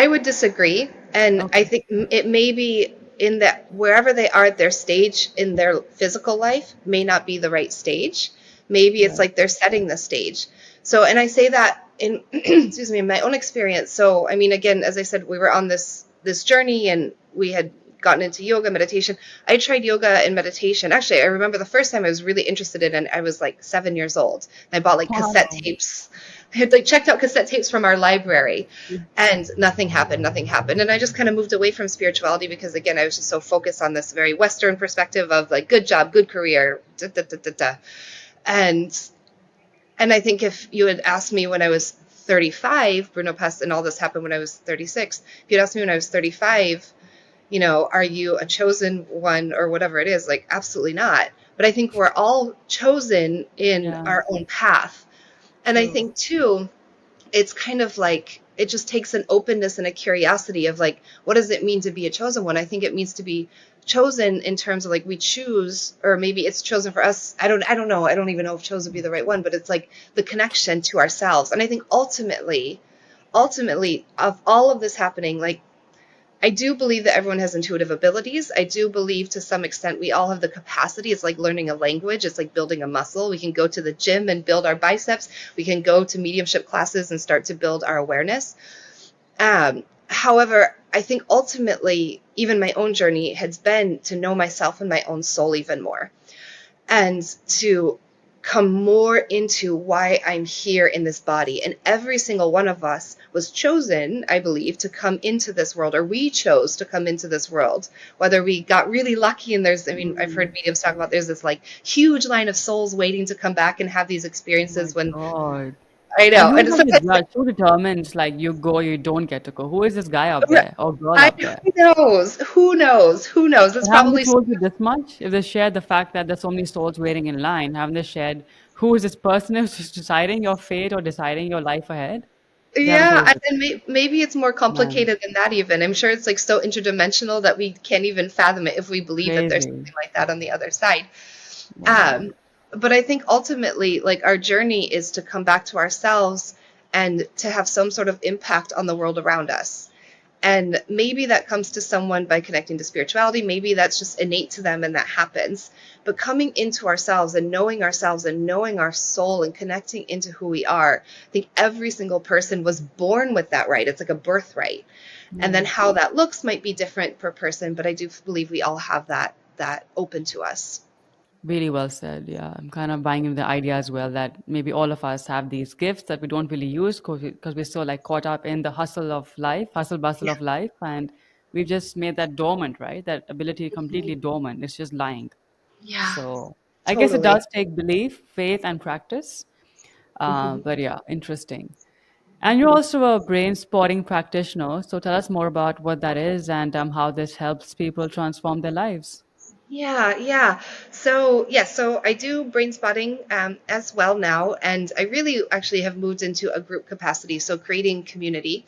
would disagree, and I Okay. think it may be in that wherever they are at their stage in their physical life may not be the right stage. Maybe it's Right. like they're setting the stage. So, and I say that in excuse me, in my own experience. So, I mean, again, as I said, we were on this journey, and we had gotten into yoga, meditation. I tried yoga and meditation. Actually, I remember the first time I was really interested in it, and I was like 7 years old. I bought like cassette Wow. tapes. I had like checked out cassette tapes from our library, and nothing happened, nothing happened. And I just kind of moved away from spirituality because, again, I was just so focused on this very Western perspective of like, good job, good career, da, da, da, da, da. And and I think if you had asked me when I was 35, Bruno passed, and all this happened when I was 36. If you'd asked me when I was 35, are you a chosen one or whatever it is? Like, absolutely not. But I think we're all chosen in Yeah, our own path. And I true. think too, it's kind of like it just takes an openness and a curiosity of like, what does it mean to be a chosen one? I think it means to be chosen in terms of like we choose, or maybe it's chosen for us. I don't know. I don't even know if chosen would be the right one, but it's like the connection to ourselves. And I think ultimately of all of this happening, like, I do believe that everyone has intuitive abilities. I do believe to some extent we all have the capacity. It's like learning a language. It's like building a muscle. We can go to the gym and build our biceps. We can go to mediumship classes and start to build our awareness. However, I think ultimately, even my own journey has been to know myself and my own soul even more, and to come more into why I'm here in this body. And every single one of us was chosen, I believe, to come into this world, or we chose to come into this world. Whether we got really lucky, and I mean, I've heard mediums talk about there's this like huge line of souls waiting to come back and have these Oh my experiences when God. I And know. who's And like the sometimes judge? Who determines like you go, you don't get to go? Who is this guy up there or girl I up there? who knows? Who knows? Who knows? It's But haven't they probably told you this much? If they shared the fact that there's so many souls waiting in line, haven't they shared who is this person who's just deciding your fate or deciding your life ahead? They haven't yeah, told you. and maybe it's more Man, complicated than that even. I'm sure it's like so interdimensional that we can't even fathom it if we believe that there's crazy. something like that on the other side. Wow. Um, but I think ultimately, like, our journey is to come back to ourselves and to have some sort of impact on the world around us. And maybe that comes to someone by connecting to spirituality. Maybe that's just innate to them and that happens. But coming into ourselves and knowing our soul and connecting into who we are, I think every single person was born with that right. It's like a birthright. And then Yeah. how that looks might be different per person, but I do believe we all have that open to us. Really well said. Yeah, I'm kind of buying into the idea as well that maybe all of us have these gifts that we don't really use because we're so like caught up in the hustle of life, hustle bustle Yeah. of life, and we've just made that dormant, right? That ability completely dormant. It's just lying. Yeah, So I guess it totally. does take belief, faith, and practice. Mhm. But yeah, interesting. And you're also a brain spotting practitioner. So tell us more about what that is and how this helps people transform their lives. Yeah, yeah. So, yeah, so I do brain spotting as well now, and I really actually have moved into a group capacity. So, creating community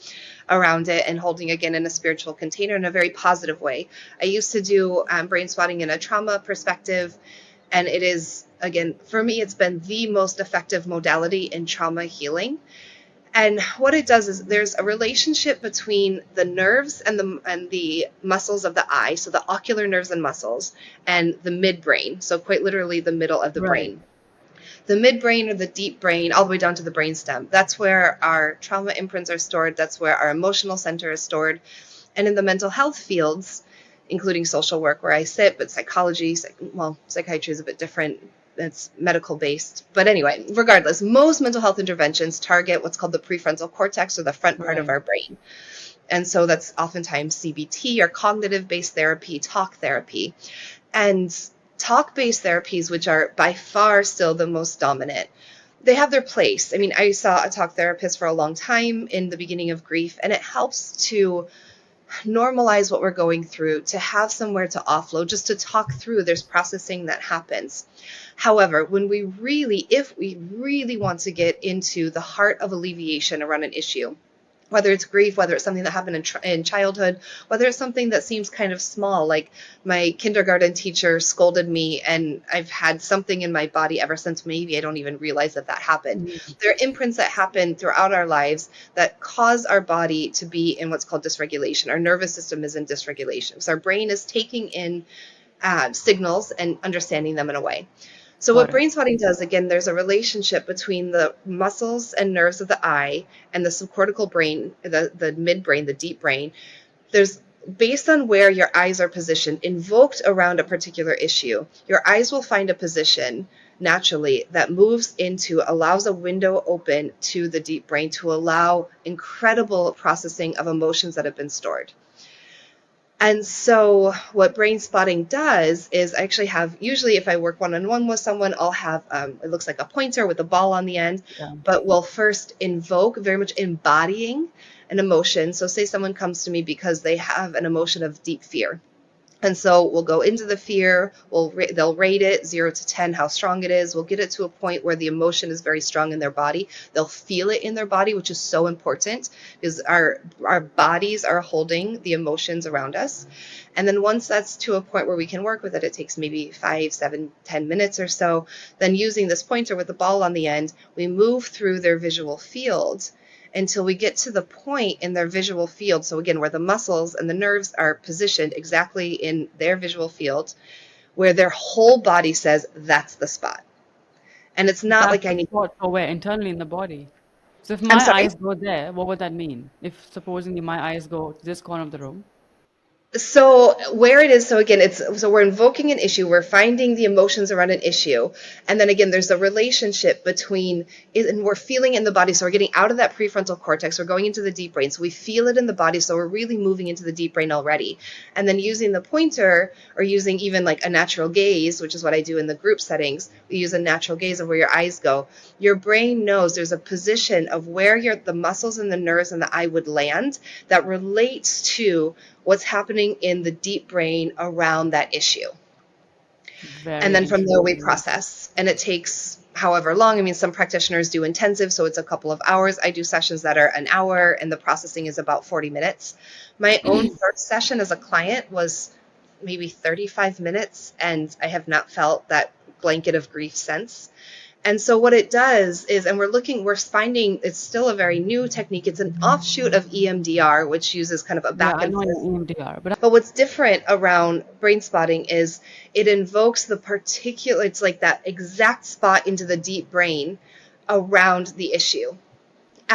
around it and holding again in a spiritual container in a very positive way. I used to do brain spotting in a trauma perspective, and it is, again, for me, it's been the most effective modality in trauma healing. And what it does is there's a relationship between the nerves and the muscles of the eye, so the ocular nerves and muscles, and the midbrain, so quite literally the middle of the Right. brain. The midbrain or the deep brain, all the way down to the brainstem. That's where our trauma imprints are stored. That's where our emotional center is stored. And in the mental health fields, including social work where I sit, but psychology, well, psychiatry is a bit different. It's medical based. But anyway, regardless, most mental health interventions target what's called the prefrontal cortex or the front part of Right. our brain. And so that's oftentimes CBT or cognitive based therapy, talk therapy. And talk based therapies, which are by far still the most dominant, they have their place. I mean, I saw a talk therapist for a long time in the beginning of grief, and it helps to normalize what we're going through, to have somewhere to offload, just to talk through. There's processing that happens. However, if we really want to get into the heart of alleviation around an issue, whether it's grief, whether it's something that happened in childhood, whether it's something that seems kind of small, like my kindergarten teacher scolded me and I've had something in my body ever since. Maybe I don't even realize that happened. Mhm. There are imprints that happen throughout our lives that cause our body to be in what's called dysregulation. Our nervous system is in dysregulation. So our brain is taking in signals and understanding them in a way. So what Got it. brain spotting does, again, there's a relationship between the muscles and nerves of the eye and the subcortical brain, the midbrain, the deep brain. There's based on where your eyes are positioned, invoked around a particular issue, your eyes will find a position naturally that allows a window open to the deep brain to allow incredible processing of emotions that have been stored. And so what brain spotting does is I actually have, usually if I work one-on-one with someone, I'll have, it looks like a pointer with a ball on the end, Yeah. but we'll first invoke, very much embodying an emotion. So say someone comes to me because they have an emotion of deep fear. And so we'll go into the fear, they'll rate it 0 to 10, how strong it is. We'll get it to a point where the emotion is very strong in their body. They'll feel it in their body, which is so important because our bodies are holding the emotions around us. And then once that's to a point where we can work with it, it takes maybe 5, 7, 10 minutes or so. Then using this pointer with the ball on the end, we move through their visual field until we get to the point in their visual field. So again, where the muscles and the nerves are positioned exactly in their visual field, where their whole body says, that's the spot. And it's not That's like I the need, spot for where internally in the body. So if I'm my sorry. eyes go there, what would that mean? If supposingly my eyes go to this corner of the room. So where it is, so again, we're invoking an issue, we're finding the emotions around an issue, and then again, there's a relationship between it, and we're feeling it in the body. So we're getting out of that prefrontal cortex, we're going into the deep brain. So we feel it in the body, so we're really moving into the deep brain already. And then using the pointer or using even like a natural gaze, which is what I do in the group settings, we use a natural gaze of where your eyes go. Your brain knows there's a position of where the muscles and the nerves and the eye would land that relates to what's happening in the deep brain around that issue. And Very then from there we interesting. process. And it takes however long. I mean, some practitioners do intensive, so it's a couple of hours. I do sessions that are an hour, and the processing is about 40 minutes. My own first session as a client was maybe 35 minutes, and I have not felt that blanket of grief since. And so what it does is, and we're finding it's still a very new technique. It's an offshoot of EMDR, which uses kind of a Yeah, back I and know an forth. EMDR, but But what's different around brain spotting is it invokes it's like that exact spot into the deep brain around the issue.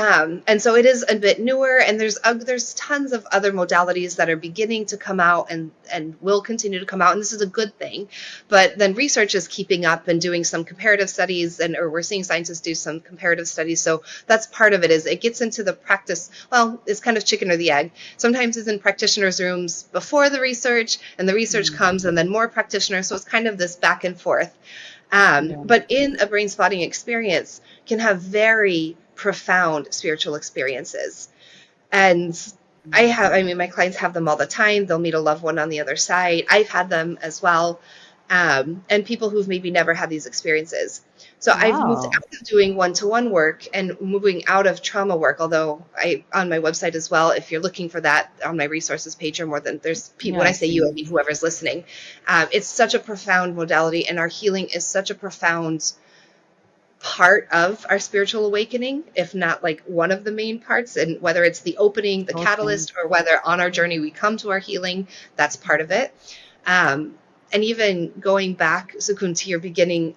And so it is a bit newer, and there's tons of other modalities that are beginning to come out and will continue to come out, and this is a good thing. But then research is keeping up and doing some comparative studies, or we're seeing scientists do some comparative studies. So that's part of it, is it gets into the practice. Well, it's kind of chicken or the egg. Sometimes it's in practitioners' rooms before the research, and the research comes, and then more practitioners. So it's kind of this back and forth. Yeah. But in a brain spotting experience can have very profound spiritual experiences. And I mean, my clients have them all the time. They'll meet a loved one on the other side. I've had them as well. And people who've maybe never had these experiences. So I've moved Wow. out of doing one-to-one work and moving out of trauma work, although on my website as well, if you're looking for that on my resources page, or more than there's people, Yeah, when I I say see. you, I mean whoever's listening. It's such a profound modality, and our healing is such a profound part of our spiritual awakening, if not like one of the main parts. And whether it's the opening, the Totally. catalyst, or whether on our journey we come to our healing, that's part of it. And even going back, Sukun, to your beginning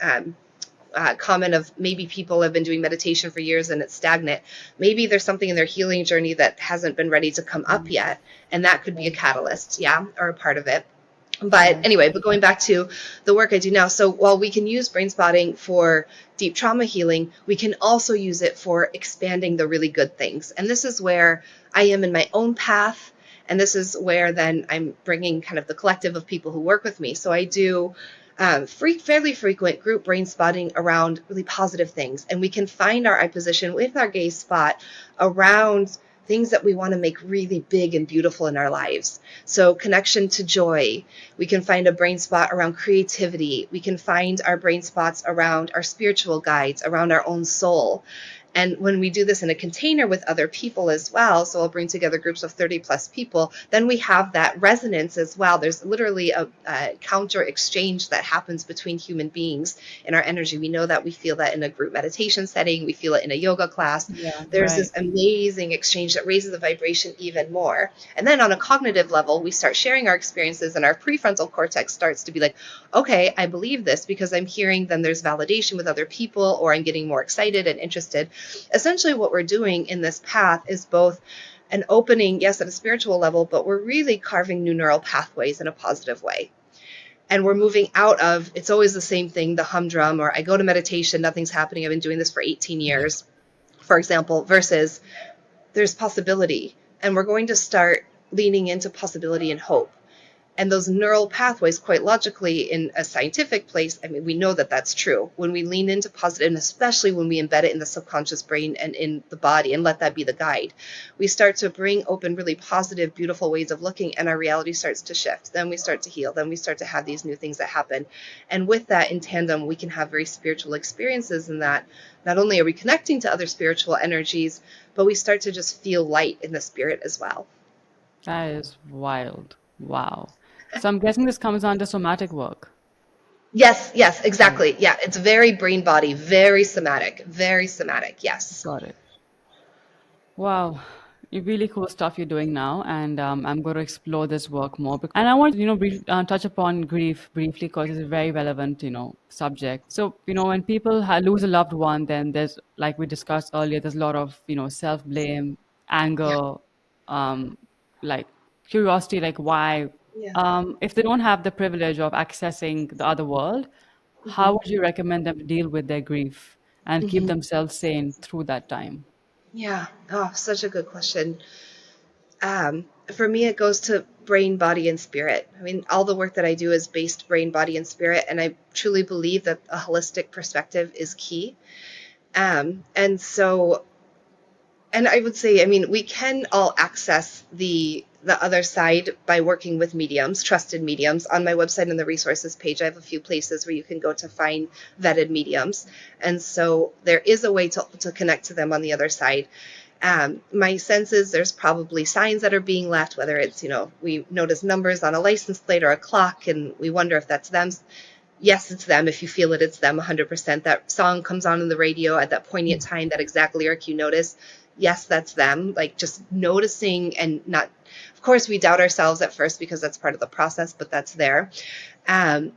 comment of maybe people have been doing meditation for years and it's stagnant. Maybe there's something in their healing journey that hasn't been ready to come up yet, and that could be a Right. catalyst, yeah, or a part of it. But Right. anyway, but going back to the work I do now. So while we can use brain spotting for deep trauma healing, we can also use it for expanding the really good things. And this is where I am in my own path. And this is where then I'm bringing kind of the collective of people who work with me. So I do fairly frequent group brain spotting around really positive things. And we can find our eye position with our gaze spot around things that we want to make really big and beautiful in our lives. So connection to joy. We can find a brain spot around creativity. We can find our brain spots around our spiritual guides, around our own soul. And when we do this in a container with other people as well, so I'll bring together groups of 30 plus people, then we have that resonance as well. There's literally a counter exchange that happens between human beings in our energy. We know that, we feel that in a group meditation setting, we feel it in a yoga class. Yeah, There's right. this amazing exchange that raises the vibration even more. And then on a cognitive level, we start sharing our experiences, and our prefrontal cortex starts to be like, okay, I believe this because I'm hearing, then there's validation with other people, or I'm getting more excited and interested. Essentially, what we're doing in this path is both an opening, yes, at a spiritual level, but we're really carving new neural pathways in a positive way. And we're moving out of, it's always the same thing, the humdrum, or I go to meditation, nothing's happening, I've been doing this for 18 years, for example, versus there's possibility. And we're going to start leaning into possibility and hope. And those neural pathways, quite logically, in a scientific place, I mean, we know that that's true. When we lean into positive, and especially when we embed it in the subconscious brain and in the body and let that be the guide, we start to bring open really positive, beautiful ways of looking, and our reality starts to shift. Then we start to heal. Then we start to have these new things that happen. And with that, in tandem, we can have very spiritual experiences in that not only are we connecting to other spiritual energies, but we start to just feel light in the spirit as well. That is wild. Wow. So I'm guessing this comes under somatic work. Yes, yes, Right. exactly. Yeah, it's very brain body, very somatic, very somatic. Yes. Got it. Wow, really cool stuff you're doing now, and I'm going to explore this work more. And I want to, touch upon grief briefly because it's a very relevant, subject. So, when people lose a loved one, then there's, like we discussed earlier, there's a lot of, self-blame, Yeah. anger, um, like curiosity, like why, Yeah. if they don't have the privilege of accessing the other world, how Hmm. would you recommend them to deal with their grief and keep Hmm. themselves sane through that time? Yeah. Oh, such a good question. For me, it goes to brain, body, and spirit. I mean, all the work that I do is based brain, body, and spirit, and I truly believe that a holistic perspective is key. And so, and I would say, I mean, we can all access the other side by working with mediums, trusted mediums. On my website in the resources page, I have a few places where you can go to find vetted mediums. And so there is a way to connect to them on the other side. My sense is there's probably signs that are being left, whether it's, we notice numbers on a license plate or a clock, and we wonder if that's them. Yes, it's them. If you feel it, it's them 100%. That song comes on in the radio at that poignant time, that exact lyric you notice. Yes, that's them. Like, just noticing, and not, of course, we doubt ourselves at first because that's part of the process, but that's there.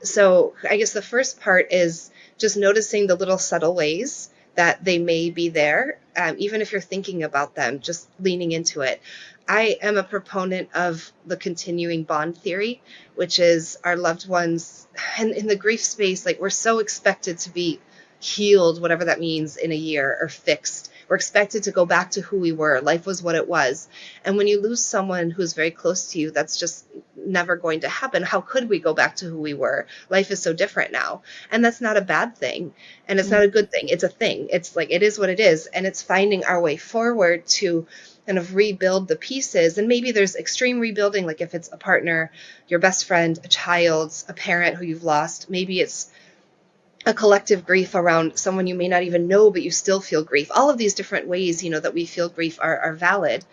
So I guess the first part is just noticing the little subtle ways that they may be there. even if you're thinking about them, just leaning into it. I am a proponent of the continuing bond theory, which is our loved ones, and in the grief space, like we're so expected to be healed, whatever that means, in a year, or fixed. We're expected to go back to who we were. Life was what it was. And when you lose someone who's very close to you, that's just never going to happen. How could we go back to who we were? Life is so different now. And that's not a bad thing. And it's not a good thing. It's a thing. It's like, it is what it is. And it's finding our way forward to kind of rebuild the pieces. And maybe there's extreme rebuilding, like if it's a partner, your best friend, a child, a parent who you've lost. Maybe it's a collective grief around someone you may not even know, but you still feel grief. All of these different ways, that we feel grief are valid.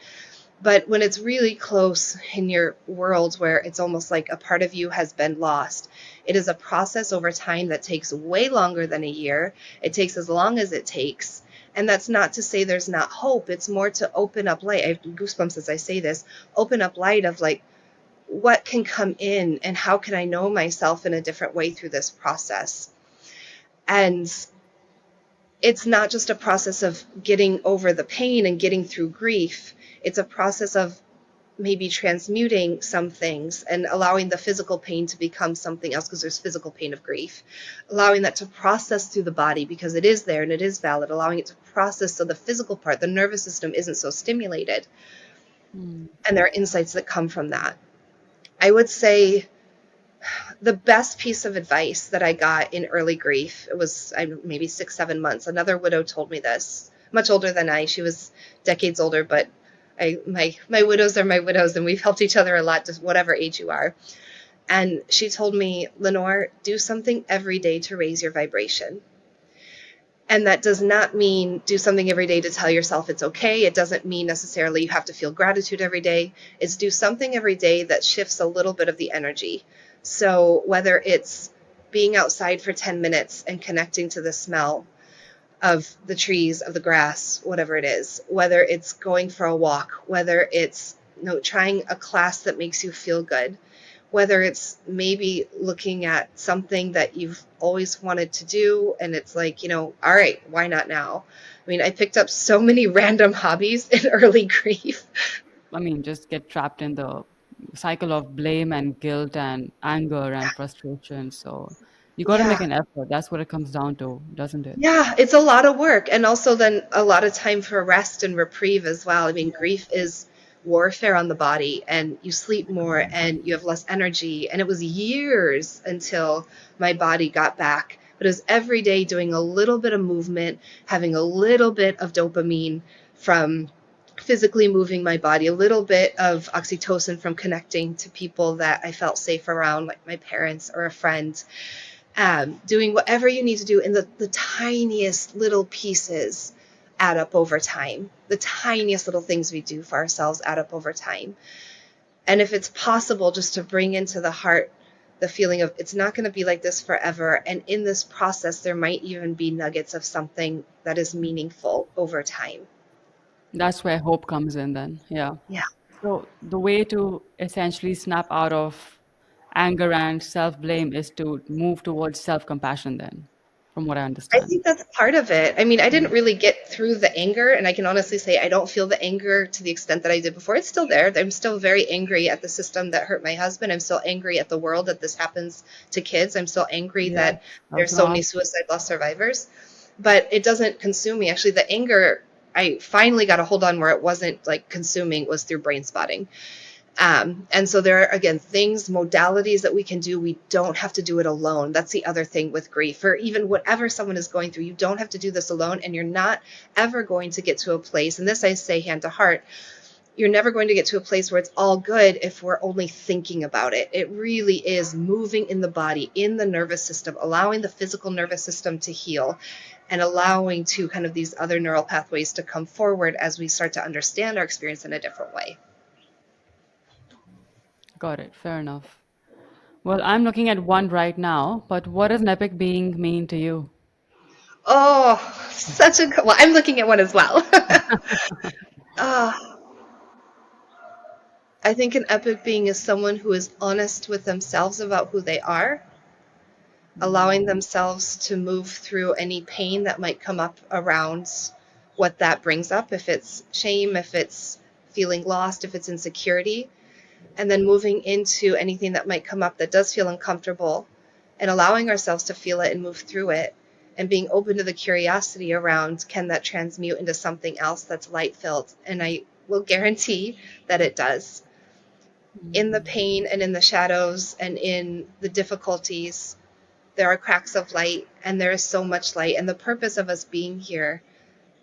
But when it's really close in your world, where it's almost like a part of you has been lost, it is a process over time that takes way longer than a year. It takes as long as it takes. And that's not to say there's not hope. It's more to open up light. I have goosebumps as I say this. Open up light of like, what can come in and how can I know myself in a different way through this process? And it's not just a process of getting over the pain and getting through grief. It's a process of maybe transmuting some things and allowing the physical pain to become something else, because there's physical pain of grief. Allowing that to process through the body because it is there and it is valid. Allowing it to process so the physical part, the nervous system, isn't so stimulated. And there are insights that come from that. I would say the best piece of advice that I got in early grief, it was maybe 6-7 months. Another widow told me this, much older than I. She was decades older, but my widows are my widows, and we've helped each other a lot, just whatever age you are. And she told me, Lenore, do something every day to raise your vibration. And that does not mean do something every day to tell yourself it's okay. It doesn't mean necessarily you have to feel gratitude every day. It's do something every day that shifts a little bit of the energy. So whether it's being outside for 10 minutes and connecting to the smell of the trees, of the grass, whatever it is, whether it's going for a walk, whether it's trying a class that makes you feel good, whether it's maybe looking at something that you've always wanted to do and it's like, all right, why not now? I mean, I picked up so many random hobbies in early grief. I mean, just get trapped in the cycle of blame and guilt and anger and frustration. So you got to make Yeah. an effort. That's what it comes down to, doesn't it? Yeah, it's a lot of work. And also then a lot of time for rest and reprieve as well. I mean, grief is warfare on the body, and you sleep more and you have less energy. And it was years until my body got back. But it was every day doing a little bit of movement, having a little bit of dopamine from physically moving my body, a little bit of oxytocin from connecting to people that I felt safe around, like my parents or a friend. Doing whatever you need to do, and the tiniest little pieces add up over time. The tiniest little things we do for ourselves add up over time. And if it's possible, just to bring into the heart the feeling of it's not going to be like this forever. And in this process, there might even be nuggets of something that is meaningful over time. That's where hope comes in then. Yeah. Yeah. So the way to essentially snap out of anger and self-blame is to move towards self-compassion then, from what I I understand. think that's part of it. I mean, I Yeah. didn't really get through the anger, and I can honestly say I don't feel the anger to the extent that I did before. It's still there. I'm still very angry at the system that hurt my husband. I'm still angry at the world that this happens to kids. I'm still angry Yeah. that I was there's so gonna many ask. suicide loss survivors. But it doesn't consume me. Actually, the anger I finally got a hold on where it wasn't like consuming was through Brainspotting. And so there are, again, things, modalities that we can do. We don't have to do it alone. That's the other thing with grief, or even whatever someone is going through. You don't have to do this alone, and you're not ever going to get to a place, and this I say hand to heart, you're never going to get to a place where it's all good if we're only thinking about it. It really is moving in the body, in the nervous system, allowing the physical nervous system to heal, and allowing to kind of these other neural pathways to come forward as we start to understand our experience in a different way. Got it. Fair enough. Well, I'm looking at one right now, but what does an epic being mean to you? Oh, well, I'm looking at one as well. Oh, I think an epic being is someone who is honest with themselves about who they are, allowing themselves to move through any pain that might come up around what that brings up, if it's shame, if it's feeling lost, if it's insecurity, and then moving into anything that might come up that does feel uncomfortable and allowing ourselves to feel it and move through it and being open to the curiosity around, can that transmute into something else that's light filled? And I will guarantee that it does. In the pain and in the shadows and in the difficulties, there are cracks of light, and there is so much light. And the purpose of us being here,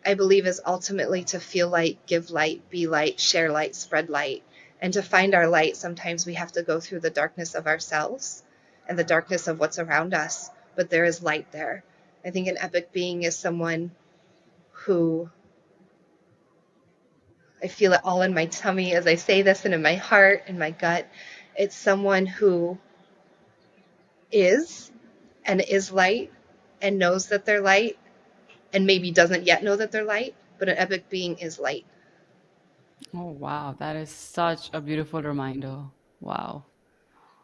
I believe, is ultimately to feel light, give light, be light, share light, spread light. And to find our light, sometimes we have to go through the darkness of ourselves and the darkness of what's around us. But there is light there. I think an epic being is someone who, I feel it all in my tummy as I say this, and in my heart, in my gut. It's someone who is and is light and knows that they're light and maybe doesn't yet know that they're light, but an epic being is light. Oh, wow. That is such a beautiful reminder. Wow.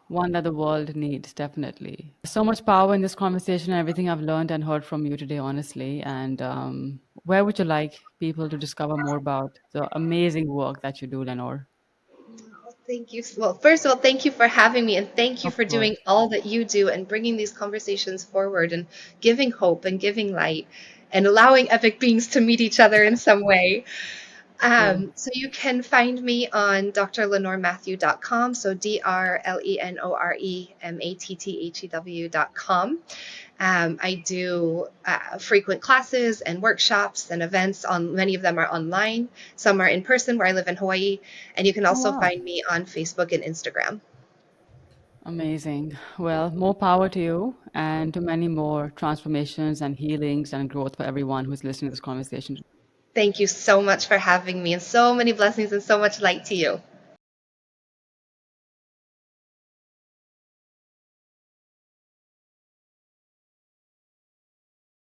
One that the world needs, definitely. So much power in this conversation and everything I've learned and heard from you today, honestly. And where would you like people to discover more about the amazing work that you do, Lenore? Thank you. Well, first of all, thank you for having me, and thank you Of for course. doing all that you do and bringing these conversations forward and giving hope and giving light and allowing epic beings to meet each other in some way. True. So you can find me on drlenorematthew.com. So drlenorematthew.com. I do frequent classes and workshops and events. On many of them are online. Some are in person where I live in Hawaii. And you can Oh, also wow. find me on Facebook and Instagram. Amazing. Well, more power to you and to many more transformations and healings and growth for everyone who's listening to this conversation. Thank you so much for having me, and so many blessings and so much light to you.